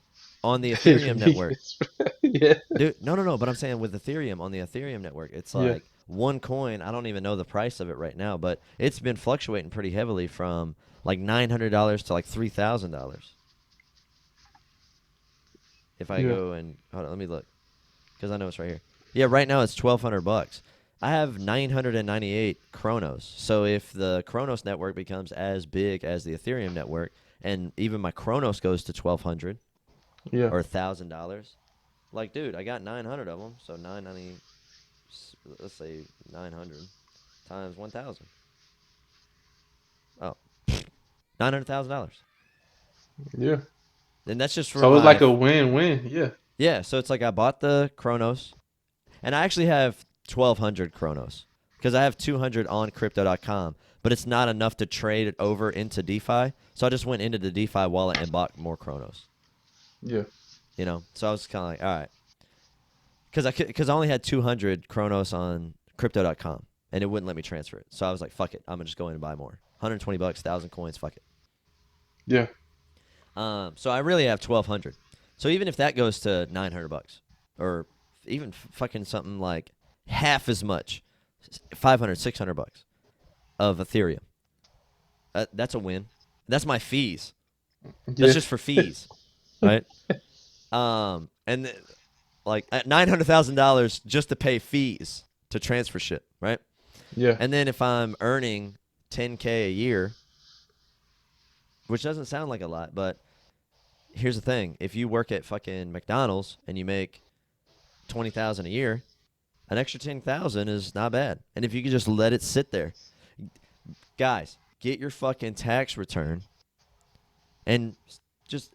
On the It's Ethereum network, ridiculous. Yeah, dude. No. But I'm saying with Ethereum on the Ethereum network, it's yeah, like one coin. I don't even know the price of it right now, but it's been fluctuating pretty heavily from like $900 to like $3,000. If I yeah, go and hold on, let me look because I know it's right here. Yeah, right now it's $1,200. I have 998 Chronos. So if the Chronos network becomes as big as the Ethereum network, and even my Chronos goes to 1,200 yeah, or $1,000, like, dude, I got 900 of them. So 990, let's say 900 times 1,000. Oh, $900,000. yeah. And that's just for So it's my like a win-win. Yeah, yeah. So it's like I bought the Chronos, and I actually have 1,200 Chronos because I have 200 on Crypto.com, but it's not enough to trade it over into DeFi. So I just went into the DeFi wallet and bought more Chronos. yeah, So I was kind of like, all right, because I only had 200 Chronos on Crypto.com, and it wouldn't let me transfer it. So I was like, fuck it, I'm gonna just go in and buy more. 120 bucks, 1,000 coins, fuck it. yeah, So I really have 1,200. So even if that goes to 900 bucks, or even fucking something like half as much, 500, 600 bucks of Ethereum, that's a win. That's my fees. That's Yeah. just for fees, right? And like at $900,000 just to pay fees to transfer shit, right? Yeah. And then if I'm earning 10K a year, which doesn't sound like a lot, but here's the thing: if you work at fucking McDonald's and you make 20,000 a year, an extra 10,000 is not bad. And if you could just let it sit there, guys, get your fucking tax return and just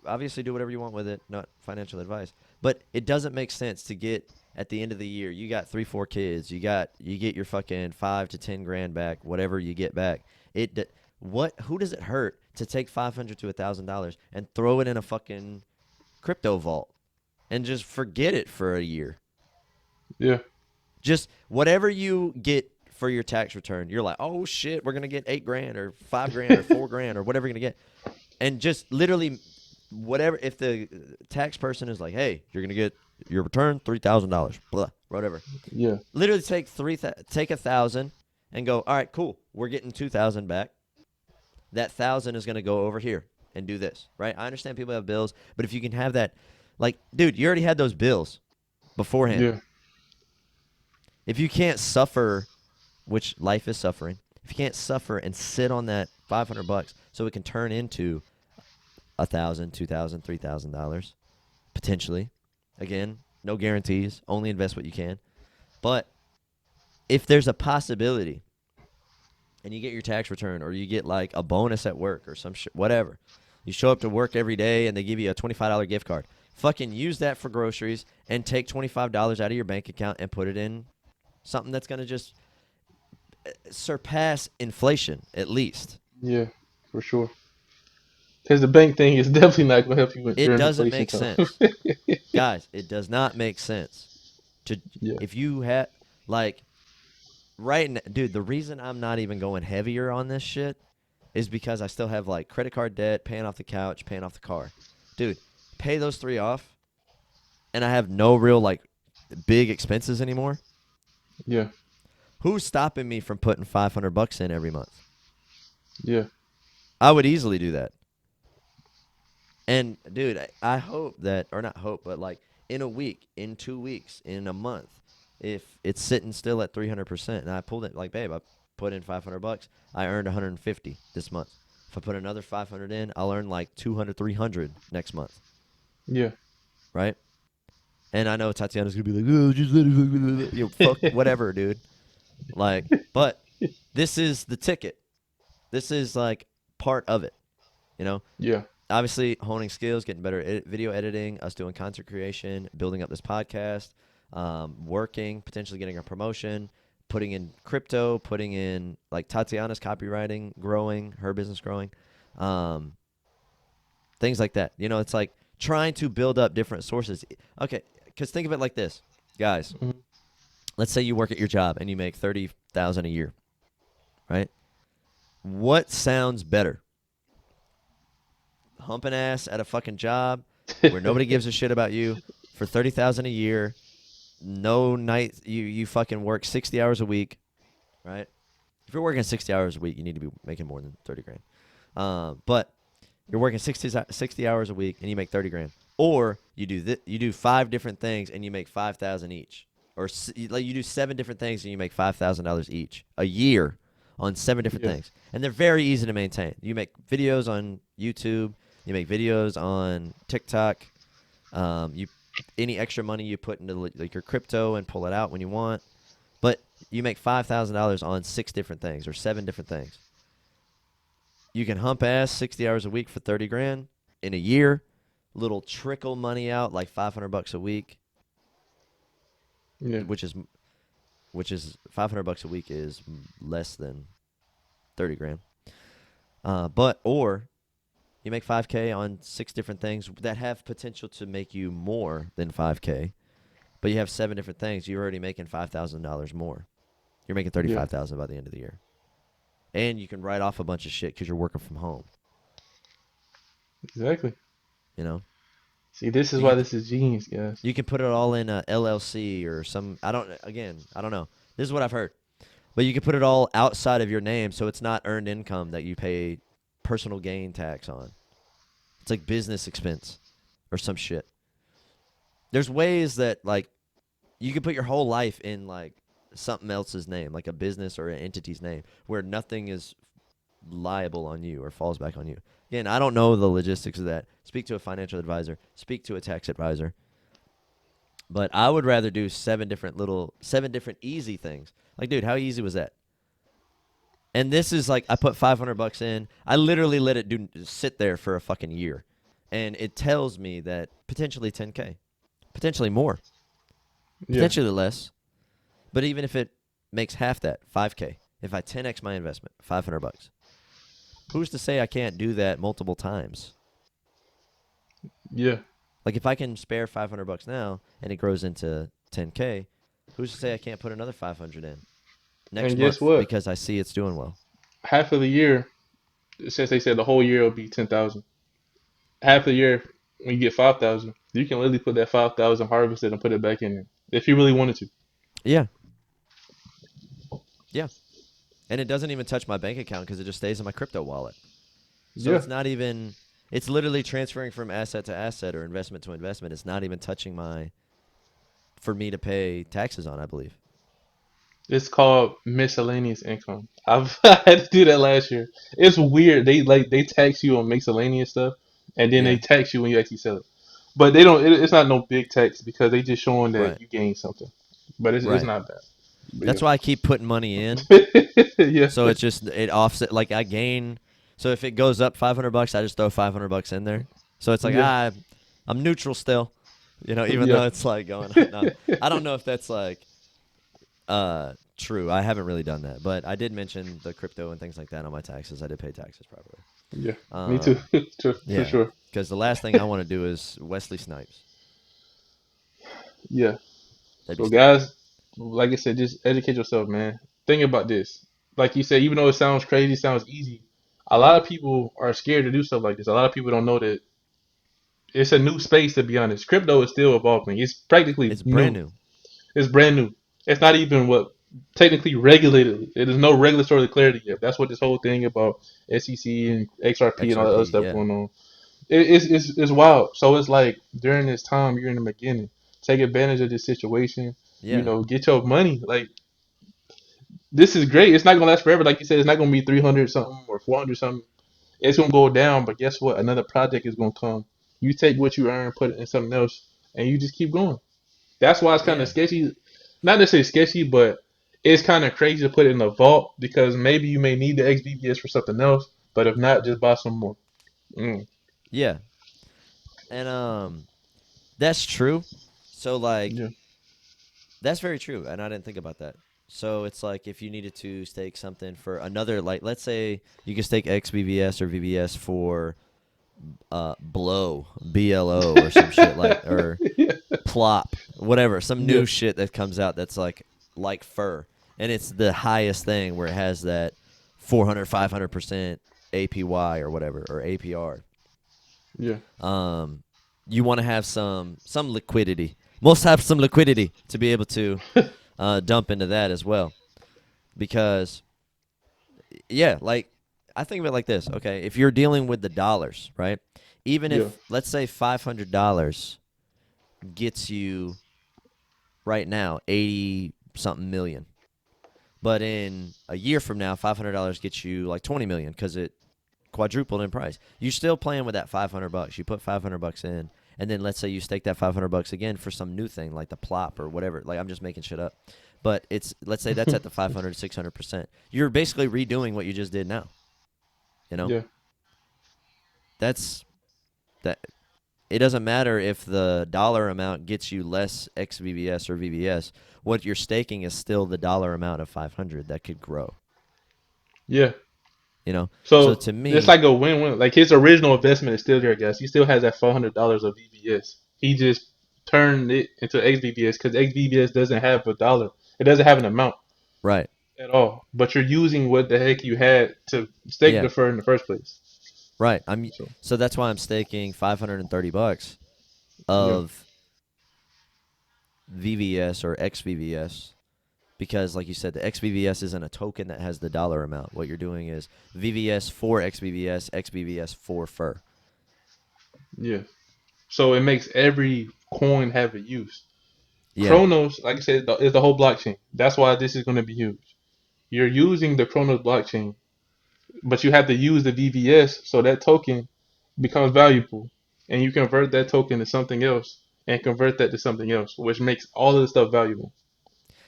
obviously do whatever you want with it. Not financial advice, but it doesn't make sense to get at the end of the year. You got 3, 4 kids. You get your fucking 5 to 10 grand back, whatever you get back. What? Who does it hurt to take $500 to $1,000 and throw it in a fucking crypto vault and just forget it for a year? Yeah. Just whatever you get for your tax return, you're like, oh shit, we're gonna get 8 grand or 5 grand or 4 grand or whatever you're gonna get, and just literally whatever. If the tax person is like, hey, you're gonna get your return $3,000, blah, whatever. Yeah. Literally take 1,000 and go. All right, cool. We're getting 2,000 back. That 1,000 is gonna go over here and do this, right? I understand people have bills, but if you can have that, like, dude, you already had those bills beforehand. Yeah. If you can't suffer, which life is suffering, if you can't suffer and sit on that $500 so it can turn into 1,000, 2,000, $3,000 potentially. Again, no guarantees. Only invest what you can. But if there's a possibility, and you get your tax return, or you get like a bonus at work, or some shit, whatever, you show up to work every day and they give you a $25 gift card. Fucking use that for groceries and take $25 out of your bank account and put it in something that's gonna just surpass inflation at least. Yeah. For sure. Because the bank thing is definitely not going to help you with It during doesn't inflation make time. sense. Guys, it does not make sense to Yeah. if you had like right now, dude, the reason I'm not even going heavier on this shit is because I still have like credit card debt, paying off the couch, paying off the car. Dude, pay those 3 off and I have no real like big expenses anymore. Yeah. Who's stopping me from putting $500 in every month? Yeah. I would easily do that. And dude, I hope that, or not hope, but like in a week, in 2 weeks, in a month, if it's sitting still at 300%, and I pulled it like, babe, I put in $500, I earned 150 this month. If I put another 500 in, I'll earn like 200, 300 next month, Yeah. right? And I know Tatiana's gonna be like, oh, just let it, fuck, whatever, dude. Like, but this is the ticket. This is like part of it, you know. Yeah. Obviously honing skills, getting better at video editing, us doing content creation, building up this podcast, working, potentially getting a promotion, putting in crypto, putting in like Tatiana's copywriting, growing, her business growing, um, things like that. You know, it's like trying to build up different sources. Okay, because think of it like this, guys. Mhm. Let's say you work at your job and you make 30,000 a year, right? What sounds better? Humping ass at a fucking job where nobody gives a shit about you for 30,000 a year. No night you fucking work 60 hours a week, right? If you're working 60 hours a week, you need to be making more than 30 grand. But you're working 60 hours a week and you make 30 grand. Or you do 5 different things and you make 5,000 each. Or like you do 7 different things and you make $5,000 each a year on 7 different Yeah. things. And they're very easy to maintain. You make videos on YouTube, you make videos on TikTok. You any extra money you put into like your crypto and pull it out when you want. But you make $5,000 on 6 different things or 7 different things. You can hump ass 60 hours a week for 30 grand in a year. Little trickle money out like $500 a week, Yeah. which is $500 a week is less than 30 grand. But or you make 5K on 6 different things that have potential to make you more than 5K, but you have 7 different things. You're already making $5,000 more. You're making Yeah. 35,000 by the end of the year, and you can write off a bunch of shit because you're working from home. Exactly. You know, See, this is you why can this is genius, guys. you can put it all in a LLC or some. I don't know. This is what I've heard, but you can put it all outside of your name, so it's not earned income that you pay personal gain tax on. It's like business expense or some shit. There's ways that like you can put your whole life in like something else's name, like a business or an entity's name, where nothing is liable on you or falls back on you. Again, I don't know the logistics of that. Speak to a financial advisor, speak to a tax advisor. But I would rather do seven different easy things. Like, dude, how easy was that? And this is like I put $500 in. I literally let it sit there for a fucking year, and it tells me that potentially 10K, potentially more, Yeah. potentially less. But even if it makes half that, 5K, if I 10x my investment, $500, who's to say I can't do that multiple times? Yeah. Like if I can spare $500 now and it grows into 10K, who's to say I can't put another 500 in next And guess month what? because I see it's doing well? Half of the year, since they said the whole year will be 10,000. Half the year, when you get 5,000, you can literally put that 5,000 harvested and put it back in there if you really wanted to. Yeah, yeah. And it doesn't even touch my bank account because it just stays in my crypto wallet. So Yeah. it's not even. It's literally transferring from asset to asset or investment to investment. It's not even touching my for me to pay taxes on. I believe. It's called miscellaneous income. I had to do that last year. It's weird. They tax you on miscellaneous stuff, and then they Yeah. tax you when you actually sell it. But they don't. It's not no big tax because they just showing that Right. you gain something. But it's Right. not bad. That's why I keep putting money in. But yeah, So it's just it offset like I gain. So if it goes up $500, I just throw $500 in there. So it's like yeah, I'm neutral still. Even yeah, though it's like going up. No, I don't know if that's like true. I haven't really done that, but I did mention the crypto and things like that on my taxes. I did pay taxes properly. yeah. Me too, Um, for yeah, sure. because the last thing I want to do is Wesley Snipes. Yeah. That'd be So stupid. guys, like I said, just educate yourself, man. Think about this. Like you said, even though it sounds crazy, sounds easy, a lot of people are scared to do stuff like this. A lot of people don't know that it's a new space. To be honest, crypto is still evolving. It's practically It's brand new. new. It's brand new. It's not even what technically regulated. It is no regulatory clarity yet. That's what this whole thing about SEC and XRP and all that other XRP. stuff Yeah, going on. It's wild. So it's like during this time, you're in the beginning. Take advantage of this situation. yeah, Get your money. Like this is great. It's not gonna last forever. Like you said, it's not gonna be 300 something or 400 something. It's gonna go down. But guess what? Another project is gonna come. You take what you earn, put it in something else, and you just keep going. That's why it's kind of yeah, sketchy. Not necessarily sketchy, but it's kind of crazy to put it in a vault because maybe you may need the XBBS for something else. But if not, just buy some more. Mm, yeah. And that's true. So like yeah, that's very true, and I didn't think about that. So it's like if you needed to stake something for another, like let's say you could stake XBVS or VBS for BLO or some shit like or yeah, plop, whatever, some yeah, new shit that comes out that's like fur, and it's the highest thing where it has that 400, 500% APY or whatever or APR. yeah, Um, you want to have some liquidity. Must have some liquidity to be able to dump into that as well, because yeah, like I think of it like this. Okay, if you're dealing with the dollars, right? Even yeah, if let's say $500 gets you right now 80 something million. But in a year from now, $500 gets you like 20 million because it quadrupled in price. You're still playing with that $500. You put $500 in, and then let's say you stake that $500 again for some new thing like the plop or whatever. Like I'm just making shit up, but it's let's say that's at the 500, 600%. You're basically redoing what you just did now. You know, yeah, that's that. It doesn't matter if the dollar amount gets you less XVBS or VBS. What you're staking is still the dollar amount of 500 that could grow. yeah. You know, so So to it's me, like a win-win. Like his original investment is still there, guys. He still has that $400 of VBS. He just turned it into XBBS because XBBS doesn't have a dollar. It doesn't have an amount right? at all. But you're using what the heck you had to stake Yeah, the fur in the first place. right. I'm So so that's why I'm staking $530 yeah, of VVS or XVVS because, like you said, the XBVS isn't a token that has the dollar amount. What you're doing is VVS for XBVS, XBVS for fur. Yeah. So it makes every coin have a use. Yeah, Chronos, like I said, is the whole blockchain. That's why this is going to be huge. You're using the Chronos blockchain, but you have to use the VVS so that token becomes valuable, and you convert that token to something else, and convert that to something else, which makes all of the stuff valuable.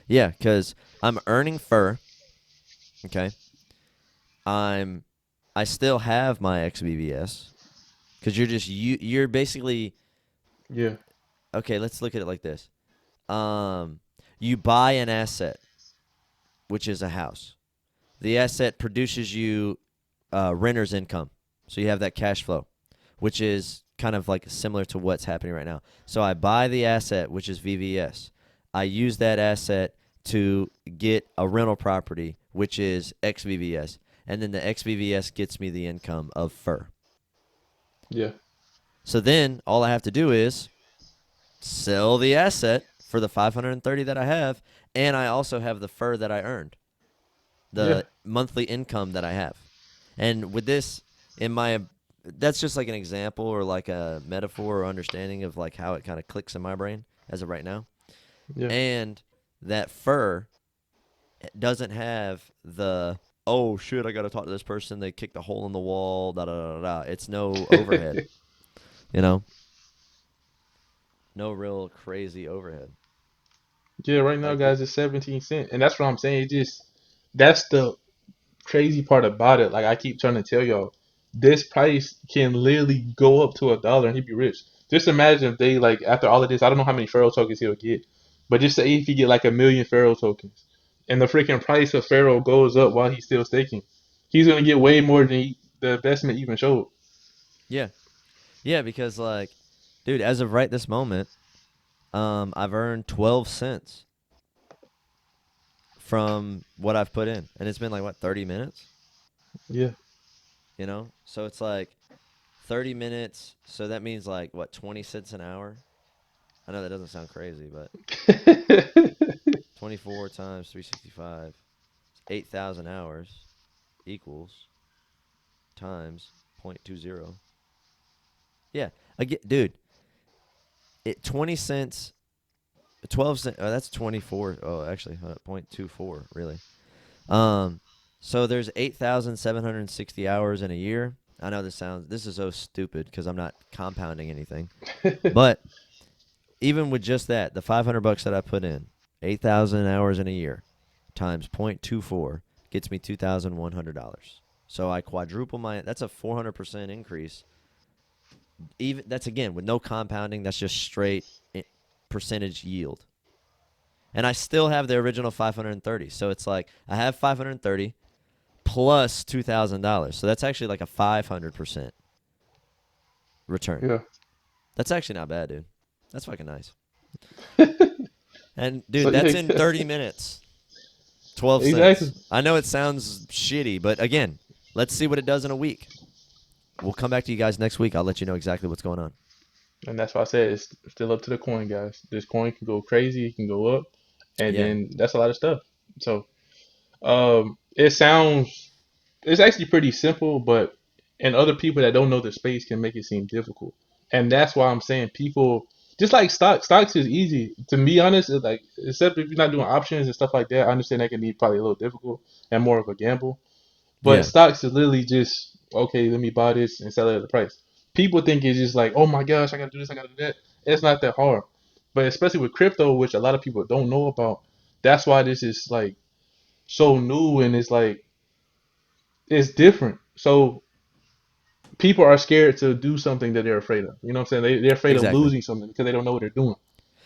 yeah, because I'm earning fur. Okay, I'm, I still have my XBVS because you're basically Yeah, okay. Let's look at it like this. Um, you buy an asset, which is a house. The asset produces you renter's income, so you have that cash flow, which is kind of like similar to what's happening right now. So I buy the asset, which is VVS. I use that asset to get a rental property, which is XVVS, and then the XVVS gets me the income of fur. yeah, So then all I have to do is sell the asset for the 530 that I have, and I also have the fur that I earned, yeah, the monthly income that I have. And with this, in my, that's just like an example or like a metaphor or understanding of like how it kind of clicks in my brain as of right now. yeah. And that fur doesn't have the, oh shit, I got to talk to this person. They kicked a hole in the wall. Da da da da. It's no overhead. You know, no real crazy overhead. Yeah, right now, Like the, guys, it's 17 cents, and that's what I'm saying. It just that's the crazy part about it. Like I keep trying to tell y'all, this price can literally go up to $1 and he'd be rich. Just imagine if they like after all of this, I don't know how many Pharaoh tokens he'll get, but just say if he get like 1 million Pharaoh tokens, and the freaking price of Pharaoh goes up while he's still staking, he's gonna get way more than the investment even showed. yeah, yeah, because like, dude, as of right this moment, I've earned 12 cents from what I've put in, and it's been like what 30 minutes, Yeah. you know. So it's like 30 minutes. So that means like what 20 cents an hour. I know that doesn't sound crazy, but 24 times 365, 8,000 hours equals times 0.20. Yeah, again, dude, it 20 cents, 12 cents. Oh, that's 24. Oh, actually, 0.24 really. Um, so there's 8,760 hours in a year. I know this is so stupid because I'm not compounding anything. But even with just that, the 500 bucks that I put in, 8,000 hours in a year times 0.24 gets me $2,100. So I quadruple my, that's a 400% increase. Even that's again with no compounding, that's just straight percentage yield. And I still have the original 530. So it's like I have 530 plus $2,000. So that's actually like a 500% return. Yeah. That's actually not bad, dude. That's fucking nice. And So dude, that's in yeah, 30 minutes. 12 exactly. cents. I know it sounds shitty, but again, let's see what it does in a week. We'll come back to you guys next week. I'll let you know exactly what's going on. And that's why I said it's still up to the coin, guys. This coin can go crazy, it can go up, and Yeah. then that's a lot of stuff. So it sounds it's actually pretty simple, but and other people that don't know the space can make it seem difficult. And that's why I'm saying people just like stocks is easy. To be honest, it's like except if you're not doing options and stuff like that, I understand that can be probably a little difficult and more of a gamble. But Yeah. stocks is literally just okay, let me buy this and sell it at the price. People think it's just like, oh my gosh, I gotta do this, I gotta do that. It's not that hard. But especially with crypto, which a lot of people don't know about, that's why this is like so new and it's like it's different. So people are scared to do something that they're afraid of. You know what I'm saying? They're afraid of Exactly. losing something because they don't know what they're doing.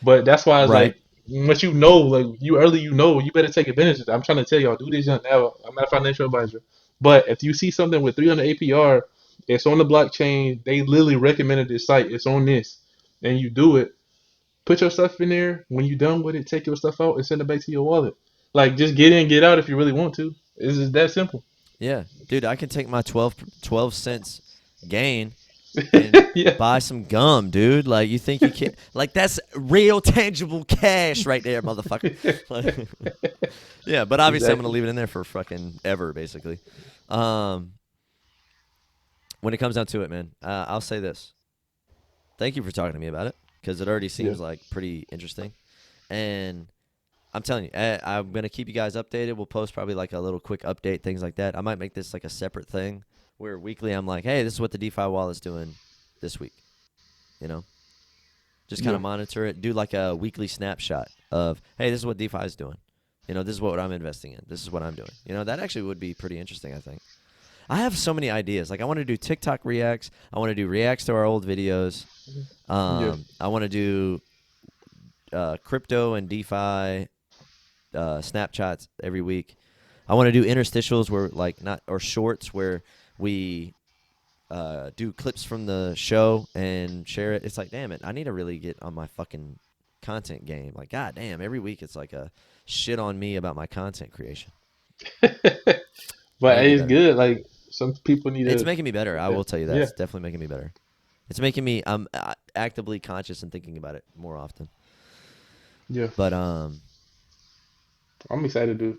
But that's why it's Right. like once you know, like you early, you know, you better take advantage of it. I'm trying to tell y'all, do this now. I'm not a financial advisor, but if you see something with 300 APR, it's on the blockchain. They literally recommended this site. It's on this, and you do it. Put your stuff in there. When you're done with it, take your stuff out and send it back to your wallet. Like just get in, get out if you really want to. It's just that simple. Yeah. Dude, I can take my 12 cents gain. and Yeah, buy some gum, dude. Like, you think you can't? Like, that's real tangible cash right there, motherfucker. Like, yeah, but obviously I'm gonna exactly. leave it in there for fucking ever, basically. Um, when it comes down to it, man, I'll say this: thank you for talking to me about it because it already Yeah, seems like pretty interesting, and I'm telling you, I'm gonna keep you guys updated. We'll post probably like a little quick update, things like that. I might make this like a separate thing where weekly I'm like, hey, this is what the DeFi wallet's doing this week. You know, just kind yeah. of monitor it, do like a weekly snapshot of, hey, this is what DeFi is doing. You know, this is what I'm investing in. This is what I'm doing. You know, that actually would be pretty interesting, I think. I have so many ideas. Like, I want to do TikTok reacts. I want to do reacts to our old videos. Yeah. I want to do crypto and DeFi Snapchats every week. I want to do interstitials where like not or shorts where we do clips from the show and share it. It's like, damn it, I need to really get on my fucking content game. Like, god damn, every week it's like a shit on me about my content creation. I need But to be hey, it's better. good. Like some people need It's to. making me better. I will tell you that. Yeah, It's definitely making me better. It's making me I'm actively conscious and thinking about it more often. yeah. But I'm excited, dude.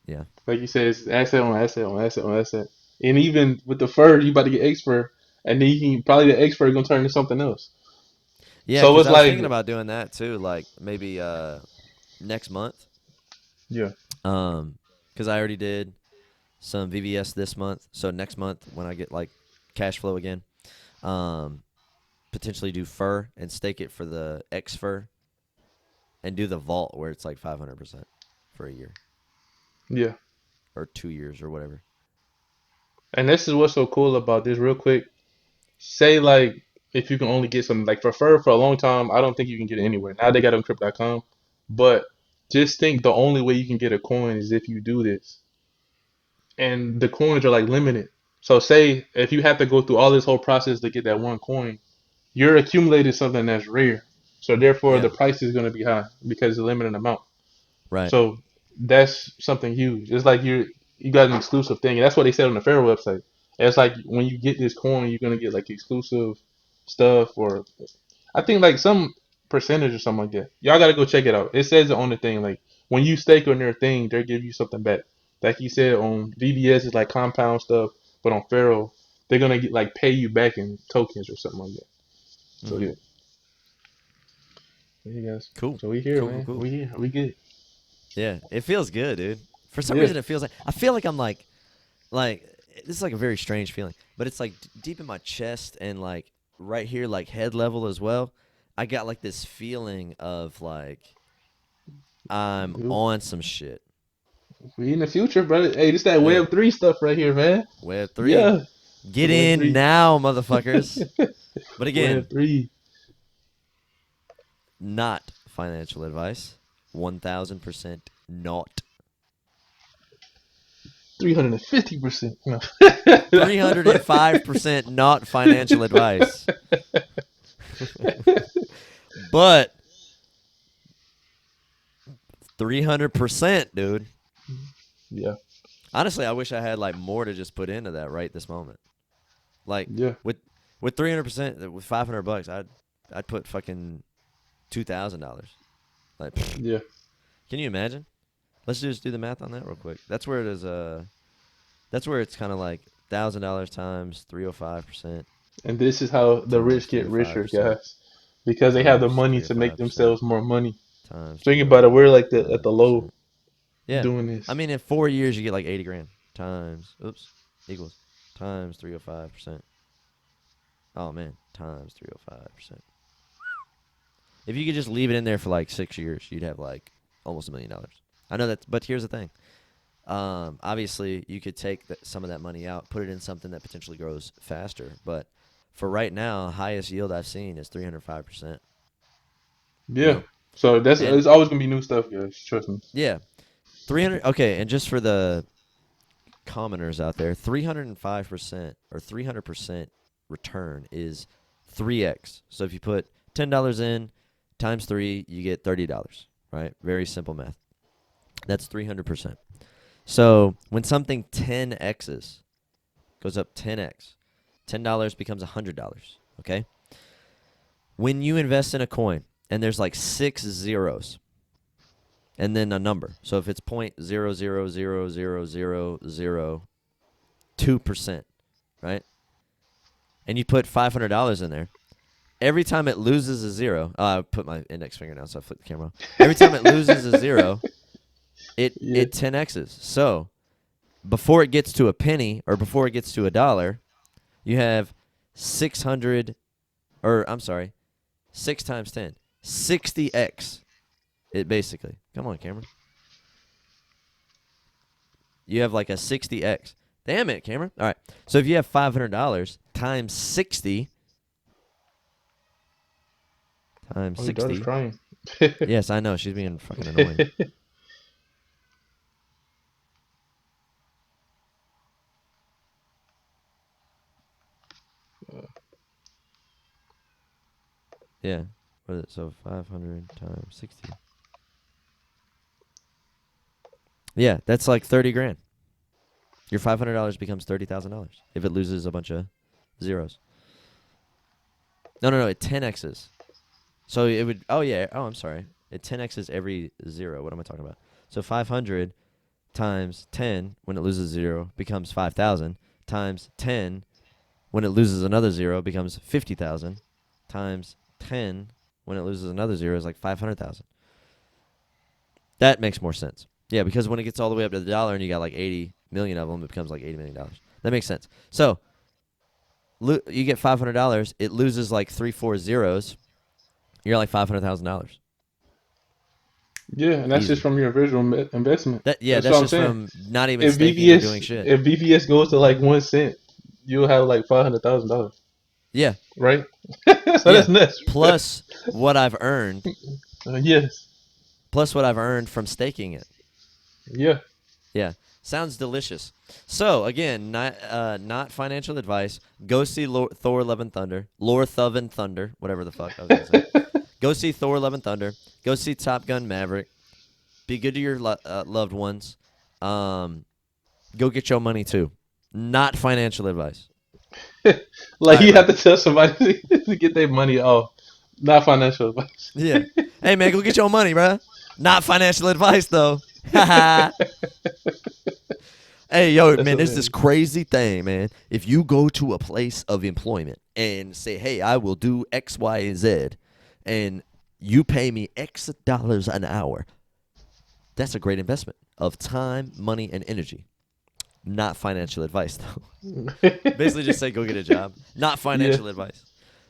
yeah. Like you said, it's asset on asset on asset on asset. And even with the fur, you about to get expert, and then you can probably the expert gonna turn into something else. Yeah, So cuz it's I was thinking like, about doing that too, like maybe next month. yeah, Cuz I already did some VVS this month. So next month when I get like cash flow again, um, potentially do fur and stake it for the X fur and do the vault where it's like 500% for a year yeah. or 2 years or whatever. And this is what's so cool about this. Real quick, say like if you can only get some like for fur for a long time, I don't think you can get it anywhere. Now they got it on crypto.com, but just think the only way you can get a coin is if you do this, and the coins are like limited. So say if you have to go through all this whole process to get that one coin, you're accumulating something that's rare. So therefore Yeah, the price is going to be high because it's a limited amount. right. So that's something huge. It's like you got an exclusive thing. And that's what they said on the Fair website. It's like when you get this coin, you're gonna get like exclusive stuff, or I think like some percentage or something like that. Y'all gotta go check it out. It says it on the thing. Like when you stake on their thing, they give you something back. Like you said on VBS is like compound stuff, but on Pharaoh, they're gonna get like pay you back in tokens or something like that. So Mm-hmm. yeah, there you guys. Cool. So we here, Cool, cool, man. cool. We here. We good. Yeah, it feels good, dude. For some Yeah. reason, it feels like I feel like I'm like this is like a very strange feeling, but it's like deep in my chest and like right here, like head level as well. I got like this feeling of like I'm on some shit. We in the future, brother. Hey, this that Yeah, Web 3 stuff right here, man. Web three, Yeah, the get Web in 3. now, motherfuckers. But Web again, 3. not financial advice. 1,000% not. 350%. No. 305% not financial advice. But 300%, dude. Yeah, Honestly, I wish I had like more to just put into that right this moment. Like yeah, with 300%, with $500, I'd put fucking $2,000. Like, yeah. can you imagine? Let's just do the math on that real quick. That's where it is. That's where it's kind of like $1,000 times 305% And this is how the times rich three get hundred five richer, percent guys, because they have the times money three hundred to make five percent themselves more money. times Think three about it. hundred We're like at the five low percent. Yeah, doing I this. mean, in 4 years you get like 80 grand times. Oops, equals times 305%. Oh man, times 305%. If you could just leave it in there for like 6 years, you'd have like almost $1 million. I know that, but here's the thing. Obviously, you could take some of that money out, put it in something that potentially grows faster. But for right now, highest yield I've seen is 305%. You Yeah. know, So that's and it's always gonna be new stuff, guys. Trust me. yeah, 300. Okay, and just for the commoners out there, 305% or 300% return is 3x. So if you put $10 in times three, you get $30. Right? Very simple math. That's 300%. So when something 10x's goes up 10x, $10 becomes $100. Okay. When you invest in a coin and there's like 6 zeros and then a number, so if it's 0.0000002%, right? And you put $500 in there, every time it loses a zero, I put my index finger down so I flip the camera off. Every time it loses a zero, it Yeah. 10x's. So before it gets to a penny or before it gets to a dollar, you have 600, or I'm sorry, 6 times 10, 60x. It basically. Come on, Cameron. You have like a 60x. Damn it, Cameron. All right. So if you have $500 times 60 times Oh, your daughter's 60. crying. Yes, I know. She's being fucking annoying. Yeah. What is it? So 500 times 60. Yeah, that's like 30 grand. Your $500 becomes $30,000 if it loses a bunch of zeros. No, it 10x's. So it would. Oh yeah. Oh, I'm sorry. It 10x's every zero. What am I talking about? So 500 times 10 when it loses zero becomes 5,000 times 10 when it loses another zero becomes 50,000 times 10 when it loses another zero is like 500,000. That makes more sense. Yeah, because when it gets all the way up to the dollar and you got like 80 million of them, it becomes like $80 million. That makes sense. So you get $500. It loses like 3-4 zeros. You're like $500,000. Yeah, and that's Easy. just from your original investment. That's That's what I'm just saying. from not even If staking or VVS doing shit. if VVS goes to like 1 cent, you'll have like $500,000, Yeah, right? So yeah. that's nuts. Plus what I've earned. Yes. Plus what I've earned from staking it. Yeah. Yeah, sounds delicious. So again, not financial advice. Go see Thor: Love and Thunder, whatever the fuck I was gonna say. Go see Thor: Love and Thunder. Go see Top Gun: Maverick. Be good to your loved ones. Go get your money too. Not financial advice. All Like right, you bro. have to tell somebody to get their money off, not financial advice. Yeah. Hey man, go get your money, bro. Not financial advice though. Haha. Hey, yo, That's man, there's amazing. this crazy thing, man. If you go to a place of employment and say, hey, I will do X, Y, and Z, and you pay me X dollars an hour, that's a great investment of time, money, and energy. Not financial advice, though. Basically, just say go get a job. Not Yeah. financial advice.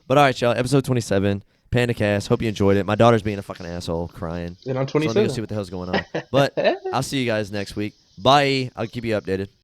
But all right, y'all, episode 27, Panda Cast. Hope you enjoyed it. My daughter's being a fucking asshole, crying. And I'm So let me go see 27. what the hell's going on. But I'll see you guys next week. Bye. I'll keep you updated.